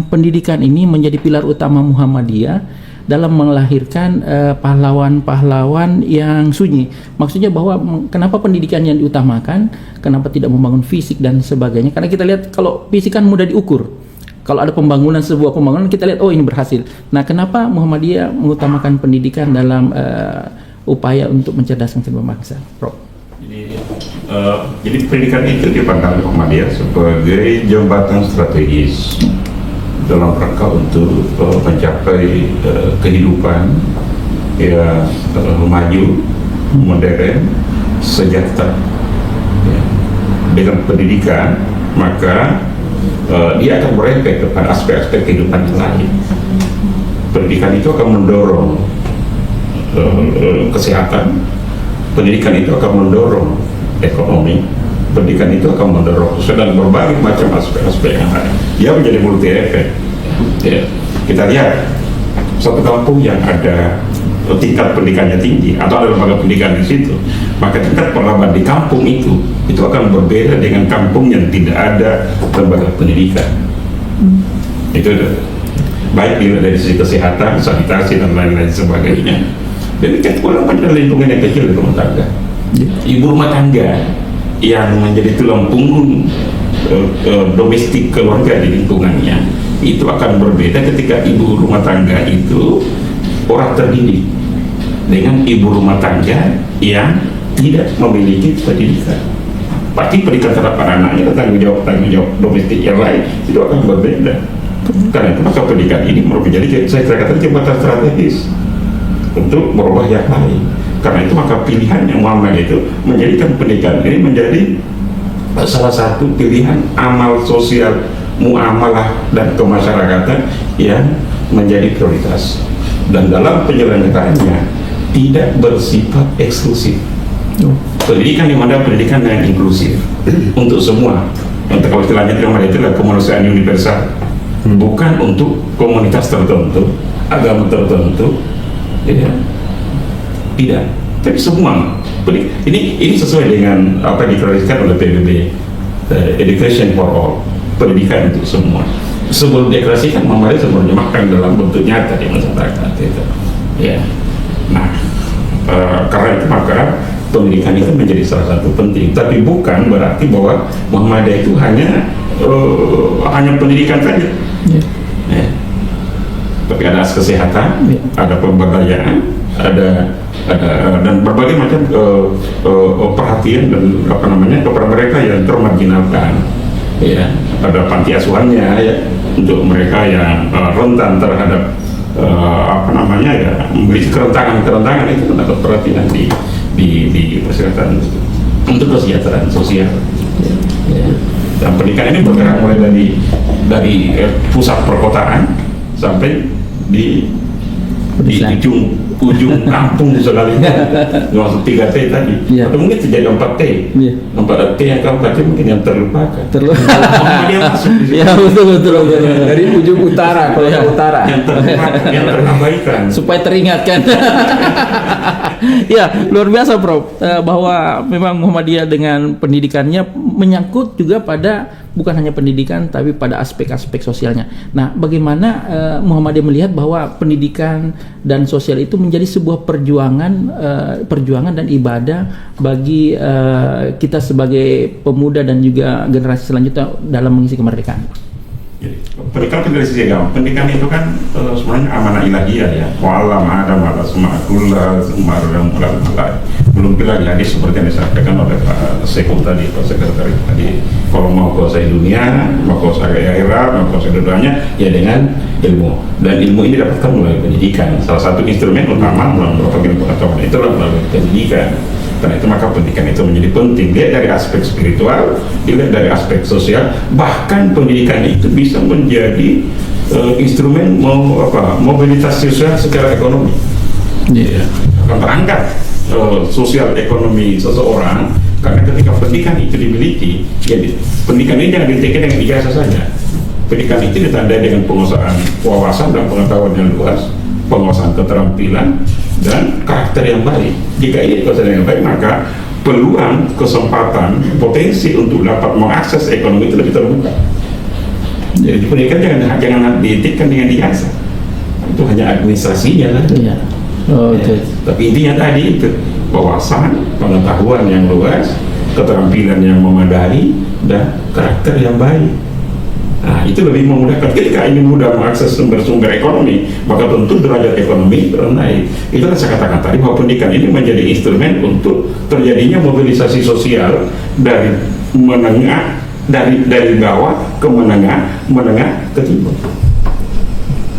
pendidikan ini menjadi pilar utama Muhammadiyah dalam melahirkan pahlawan-pahlawan yang sunyi. Maksudnya bahwa kenapa pendidikan yang diutamakan, kenapa tidak membangun fisik dan sebagainya? Karena kita lihat kalau fisik kan mudah diukur. Kalau ada sebuah pembangunan kita lihat oh ini berhasil. Nah, kenapa Muhammadiyah mengutamakan pendidikan dalam upaya untuk mencerdaskan sebuah bangsa, Prof? Jadi pendidikan itu dipandang Muhammadiyah sebagai jembatan strategis dalam rangka untuk mencapai kehidupan maju, modern, sejahtera. Dengan pendidikan maka dia akan berefek kepada aspek-aspek kehidupan yang lain. Pendidikan itu akan mendorong kesehatan, pendidikan itu akan mendorong ekonomi, pendidikan itu akan mendorong dan berbagai macam aspek-aspek yang lain. Dia menjadi multi efek. Ya, kita lihat satu kampung yang ada tingkat pendidikannya tinggi atau ada lembaga pendidikan di situ, maka tingkat perlahan di kampung itu akan berbeda dengan kampung yang tidak ada lembaga pendidikan. Itu baik dari sisi kesehatan, sanitasi dan lain-lain sebagainya. Jadi kan orang pada lingkungan yang kecil di rumah tangga, ibu rumah tangga yang menjadi tulang punggung domestik keluarga di lingkungannya itu akan berbeda ketika ibu rumah tangga itu orang terdidik dengan ibu rumah tangga yang tidak memiliki pendidikan. Pasti pendidikan terhadap anaknya tanggung jawab domestik yang lain itu akan berbeda. Karena itu maka pendidikan ini menjadi saya katakan jembatan strategis untuk merubah yang lain. Karena itu maka pilihan yang Muhammadiyah itu menjadikan pendidikan ini menjadi salah satu pilihan amal sosial, muamalah dan kemasyarakatan yang menjadi prioritas. Dan dalam penyelenggaraannya tidak bersifat eksklusif. Pendidikan yang ada pendidikan yang inklusif untuk semua. Untuk kalau istilahnya itu adalah kemanusiaan universal, bukan untuk komunitas tertentu, agama tertentu, ya. Tidak, tapi semua. Ini sesuai dengan apa yang dikreasikan oleh PBB, Education for All, pendidikan untuk semua. Sebelum dikreasikan, Muhammadiyah sudah menerjemahkan dalam bentuk nyata di masyarakat itu. Ya. Nah, karena itu maka pendidikan itu menjadi salah satu penting, tapi bukan berarti bahwa Muhammadiyah itu hanya pendidikan saja. Ya. Tapi ada kesehatan, ada pemberdayaan, ada dan berbagai macam perhatian dan kepada mereka yang termarginalkan. Ya, ada panti asuhannya ya untuk mereka yang rentan terhadap memiliki kerentangan itu mendapat perhatian di kesehatan untuk kesejahteraan sosial. Ya. Dan pendidikan ini bergerak mulai dari pusat perkotaan sampai di ujung kampung sekalipun, maksud 3T tadi, atau mungkin terjadi 4T, 4T yang keempat mungkin yang terlupakan. Dia masuk di situ. Ya betul. Dari ujung utara, kalau utara, yang terabaikan, supaya teringatkan. Ya, luar biasa Prof, bahwa memang Muhammadiyah dengan pendidikannya menyangkut juga pada bukan hanya pendidikan tapi pada aspek-aspek sosialnya. Nah, bagaimana Muhammadiyah melihat bahwa pendidikan dan sosial itu menjadi sebuah perjuangan dan ibadah bagi kita sebagai pemuda dan juga generasi selanjutnya dalam mengisi kemerdekaan. Pendidikan dari sisi agama, pendidikan itu kan sebenarnya amanah ilahiyah ya. Wa'alam Adam ala sema'akullah semarang mulai. Belum lagi hadis seperti yang disampaikan oleh Pak Sekul tadi, Pak Sekretaris tadi. Kalau mau kuasai dunia, mau kuasai akhirat, mau kuasai dua-duanya ya dengan ilmu. Dan ilmu ini didapatkan melalui pendidikan. Salah satu instrumen utama melalui pengetahuan itu adalah melalui pendidikan. Karena itu maka pendidikan itu menjadi penting. Dilihat dari aspek spiritual, dilihat dari aspek sosial, bahkan pendidikan itu bisa menjadi instrumen mobilitas sosial secara ekonomi. Akan terangkat sosial ekonomi seseorang Karena ketika pendidikan itu dimiliki, ya pendidikan ini jangan ditekan dengan ijazah saja. Pendidikan itu ditandai dengan penguasaan wawasan dan pengetahuan yang luas, penguasaan keterampilan dan karakter yang baik. Jika ini karakter yang baik, maka peluang, kesempatan, potensi untuk dapat mengakses ekonomi itu lebih terbuka. Jadi pendidikan jangan ditekan dengan ijazah. Itu hanya administrasinya lah. Iya. Oke. Tapi intinya tadi itu wawasan, pengetahuan yang luas, keterampilan yang memadai, dan karakter yang baik. Nah, itu lebih memudahkan ketika ingin mudah mengakses sumber-sumber ekonomi, maka tentu derajat ekonomi naik. Itu yang saya katakan tadi, bahwa pendidikan ini menjadi instrumen untuk terjadinya mobilisasi sosial dari menengah, dari bawah ke menengah ke timur.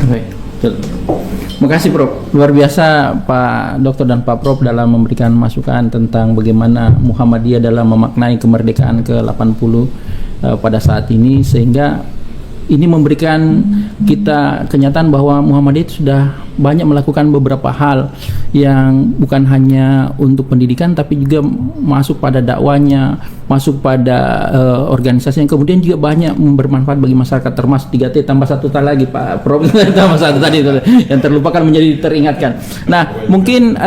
Baik. Terima kasih Prof. Luar biasa Pak Dokter dan Pak Prof dalam memberikan masukan tentang bagaimana Muhammadiyah dalam memaknai kemerdekaan ke-80 pada saat ini, sehingga ini memberikan kita kenyataan bahwa Muhammadiyah itu sudah banyak melakukan beberapa hal yang bukan hanya untuk pendidikan, tapi juga masuk pada dakwanya, masuk pada organisasi yang kemudian juga banyak bermanfaat bagi masyarakat, termasuk 3T tambah 1 T lagi Pak Prof tambah 1 tadi yang terlupakan menjadi teringatkan. Nah, mungkin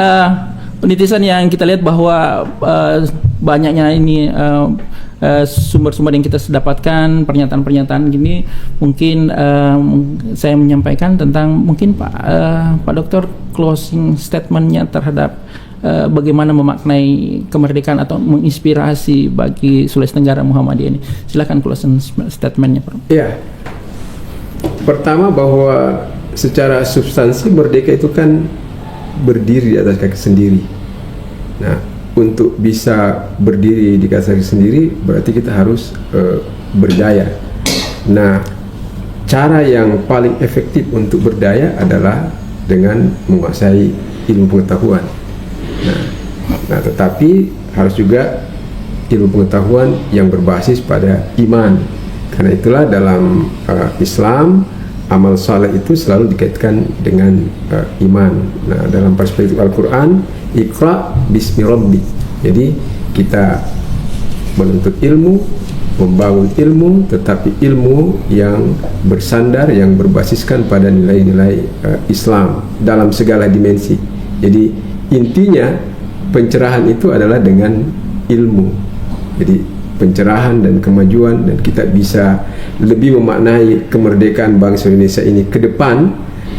netizen yang kita lihat bahwa banyaknya ini sumber-sumber yang kita dapatkan, pernyataan-pernyataan gini, mungkin saya menyampaikan tentang mungkin Pak Dokter closing statementnya terhadap bagaimana memaknai kemerdekaan atau menginspirasi bagi Sulawesi Tenggara Muhammadiyah ini. Silakan closing statementnya, Prof. Ya, pertama bahwa secara substansi merdeka itu kan berdiri di atas kaki sendiri. Nah, untuk bisa berdiri di kaki sendiri berarti kita harus berdaya. Nah, cara yang paling efektif untuk berdaya adalah dengan menguasai ilmu pengetahuan. Nah, tetapi harus juga ilmu pengetahuan yang berbasis pada iman. Karena itulah dalam Islam amal saleh itu selalu dikaitkan dengan iman. Nah, dalam perspektif Al-Quran, Iqra bismi Rabbi. Jadi kita menuntut ilmu, membangun ilmu, tetapi ilmu yang bersandar, yang berbasiskan pada nilai-nilai Islam dalam segala dimensi. Jadi intinya pencerahan itu adalah dengan ilmu. Jadi pencerahan dan kemajuan, dan kita bisa lebih memaknai kemerdekaan bangsa Indonesia ini ke depan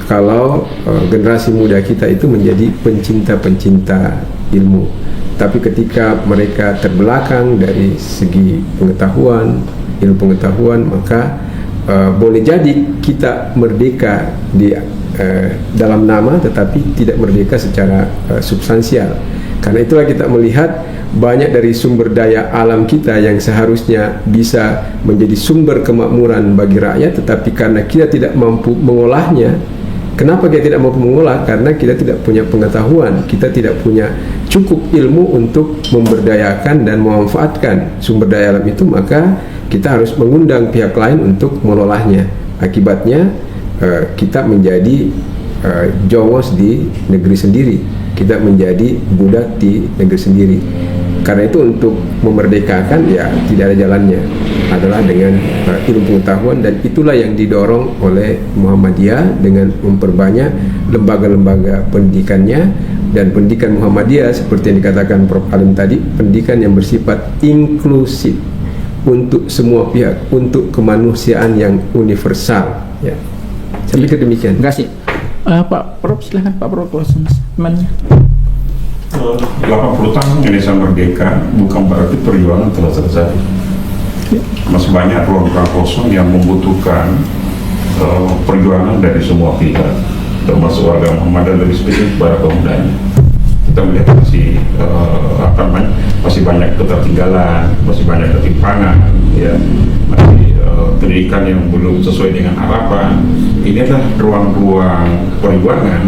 kalau generasi muda kita itu menjadi pencinta-pencinta ilmu. Tapi ketika mereka terbelakang dari segi pengetahuan, ilmu pengetahuan, maka boleh jadi kita merdeka di dalam nama tetapi tidak merdeka secara substansial. Karena itulah kita melihat banyak dari sumber daya alam kita yang seharusnya bisa menjadi sumber kemakmuran bagi rakyat, tetapi karena kita tidak mampu mengolahnya. Kenapa kita tidak mampu mengolah? Karena kita tidak punya pengetahuan, kita tidak punya cukup ilmu untuk memberdayakan dan memanfaatkan sumber daya alam itu, maka kita harus mengundang pihak lain untuk mengelolanya. Akibatnya kita menjadi jongos di negeri sendiri, kita menjadi budak di negeri sendiri. Karena itu untuk memerdekakan ya tidak ada jalannya, adalah dengan ilmu pengetahuan, dan itulah yang didorong oleh Muhammadiyah dengan memperbanyak lembaga-lembaga pendidikannya. Dan pendidikan Muhammadiyah seperti yang dikatakan Prof. Alim tadi, pendidikan yang bersifat inklusif untuk semua pihak, untuk kemanusiaan yang universal. Ya, saya pikir demikian. Terima kasih. Pak Prof, silakan Pak Prof closing statementnya. 80 tahun Indonesia merdeka bukan berarti perjuangan telah selesai. Masih banyak ruang-ruang kosong yang membutuhkan perjuangan dari semua pihak, termasuk warga Muhammadiyah, lebih spesifik para pemudanya. Kita melihat masih banyak ketertinggalan, masih banyak ketimpangan, ya, masih pendidikan yang belum sesuai dengan harapan. Ini adalah ruang-ruang perjuangan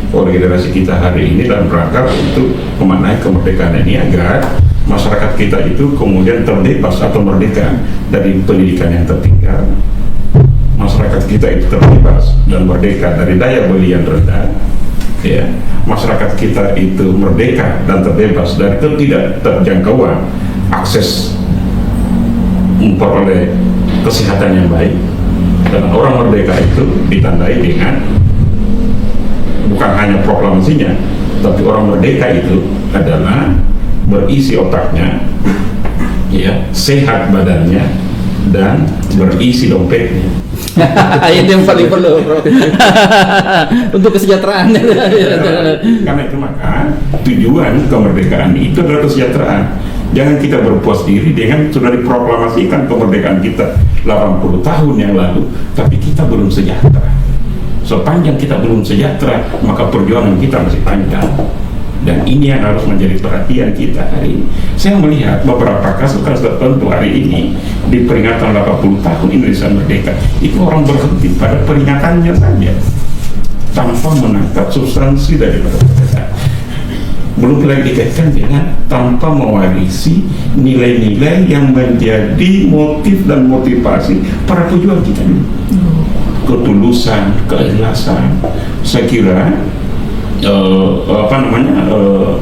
oleh generasi kita hari ini dalam rangka untuk memaknai kemerdekaan ini agar masyarakat kita itu kemudian terbebas atau merdeka dari pendidikan yang tertinggal. Masyarakat kita itu terbebas dan merdeka dari daya beli yang rendah. Ya, masyarakat kita itu merdeka dan terbebas dari ketidakterjangkauan akses memperoleh kesehatan yang baik. Dan orang merdeka itu ditandai dengan bukan hanya proklamasinya, tapi orang merdeka itu adalah berisi otaknya, ya, sehat badannya, dan berisi dompetnya. Itu yang paling perlu, bro. Untuk kesejahteraan. Karena itu maka tujuan kemerdekaan itu adalah kesejahteraan. Jangan kita berpuas diri dengan sudah diproklamasikan kemerdekaan kita 80 tahun yang lalu, tapi kita belum sejahtera. Sepanjang kita belum sejahtera, maka perjuangan kita masih panjang. Dan ini yang harus menjadi perhatian kita hari ini. Saya melihat beberapa kasus-kasus tertentu hari ini di peringatan 80 tahun Indonesia Merdeka, itu orang berhenti pada peringatannya saja tanpa menangkap substansi daripada perbedaan. Belum lagi dikaitkan dengan tanpa mewarisi nilai-nilai yang menjadi motif dan motivasi para pejuang kita dulu. Ketulusan, keikhlasan. Saya kira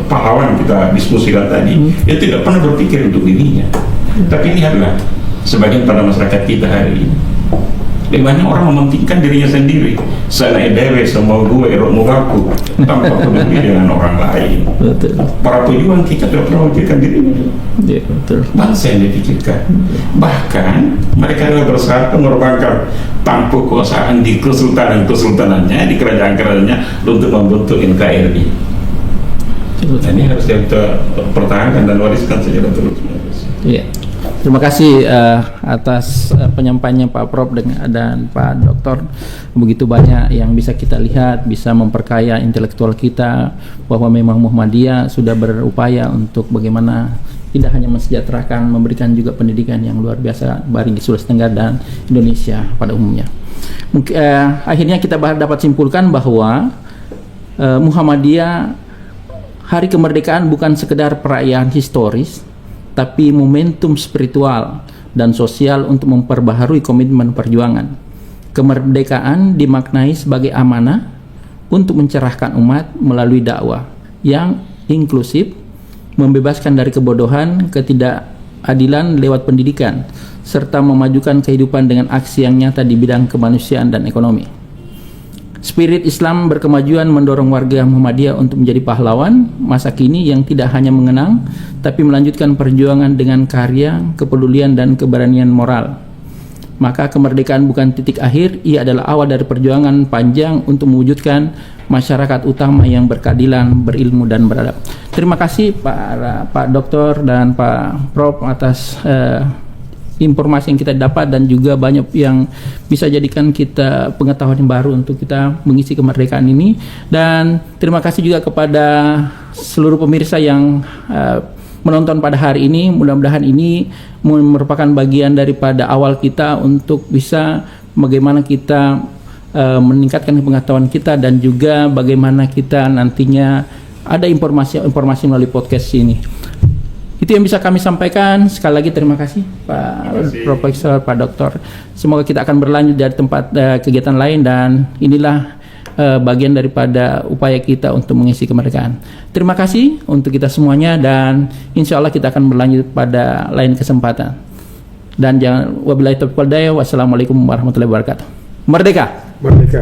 pahlawan kita diskusikan tadi, dia tidak pernah berpikir untuk dirinya. Tapi lihatlah sebagian pada masyarakat kita hari ini, banyak orang mementingkan dirinya sendiri. Sana edewe semua gue erok mugaku tanpa peduli dengan orang lain. Betul. Para pejuang kita tidak pernah memikirkan dirinya. Ya, betul. Bangsa yang dipikirkan. Bahkan mereka adalah berusaha mengorbankan tampuk kekuasaan di kesultanannya, di kerajaan-kerajaannya untuk membentuk NKRI. Dan ini harus kita pertahankan dan wariskan secara terus-menerus. Iya. Terima kasih atas penyampaiannya Pak Prof dan Pak Doktor. Begitu banyak yang bisa kita lihat, bisa memperkaya intelektual kita, bahwa memang Muhammadiyah sudah berupaya untuk bagaimana tidak hanya mensejahterakan, memberikan juga pendidikan yang luar biasa bagi Sulawesi Tenggara dan Indonesia pada umumnya. Mungkin akhirnya kita dapat simpulkan bahwa Muhammadiyah Hari Kemerdekaan bukan sekedar perayaan historis, tapi momentum spiritual dan sosial untuk memperbaharui komitmen perjuangan. Kemerdekaan dimaknai sebagai amanah untuk mencerahkan umat melalui dakwah yang inklusif, membebaskan dari kebodohan, ketidakadilan lewat pendidikan, serta memajukan kehidupan dengan aksi yang nyata di bidang kemanusiaan dan ekonomi. Spirit Islam berkemajuan mendorong warga Muhammadiyah untuk menjadi pahlawan masa kini yang tidak hanya mengenang, tapi melanjutkan perjuangan dengan karya, kepedulian, dan keberanian moral. Maka kemerdekaan bukan titik akhir, ia adalah awal dari perjuangan panjang untuk mewujudkan masyarakat utama yang berkeadilan, berilmu, dan beradab. Terima kasih Pak Doktor dan Pak Prof atas informasi yang kita dapat, dan juga banyak yang bisa jadikan kita pengetahuan yang baru untuk kita mengisi kemerdekaan ini. Dan terima kasih juga kepada seluruh pemirsa yang menonton pada hari ini. Mudah-mudahan ini merupakan bagian daripada awal kita untuk bisa bagaimana kita meningkatkan pengetahuan kita, dan juga bagaimana kita nantinya ada informasi melalui podcast ini. Itu yang bisa kami sampaikan. Sekali lagi terima kasih Pak Profesor, Pak Doktor. Semoga kita akan berlanjut dari tempat kegiatan lain, dan inilah bagian daripada upaya kita untuk mengisi kemerdekaan. Terima kasih untuk kita semuanya, dan insya Allah kita akan berlanjut pada lain kesempatan. Dan jangan, wabillahi taufiq wal hidayah. Wassalamualaikum warahmatullahi wabarakatuh. Merdeka. Merdeka.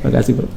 Terima kasih, Bro.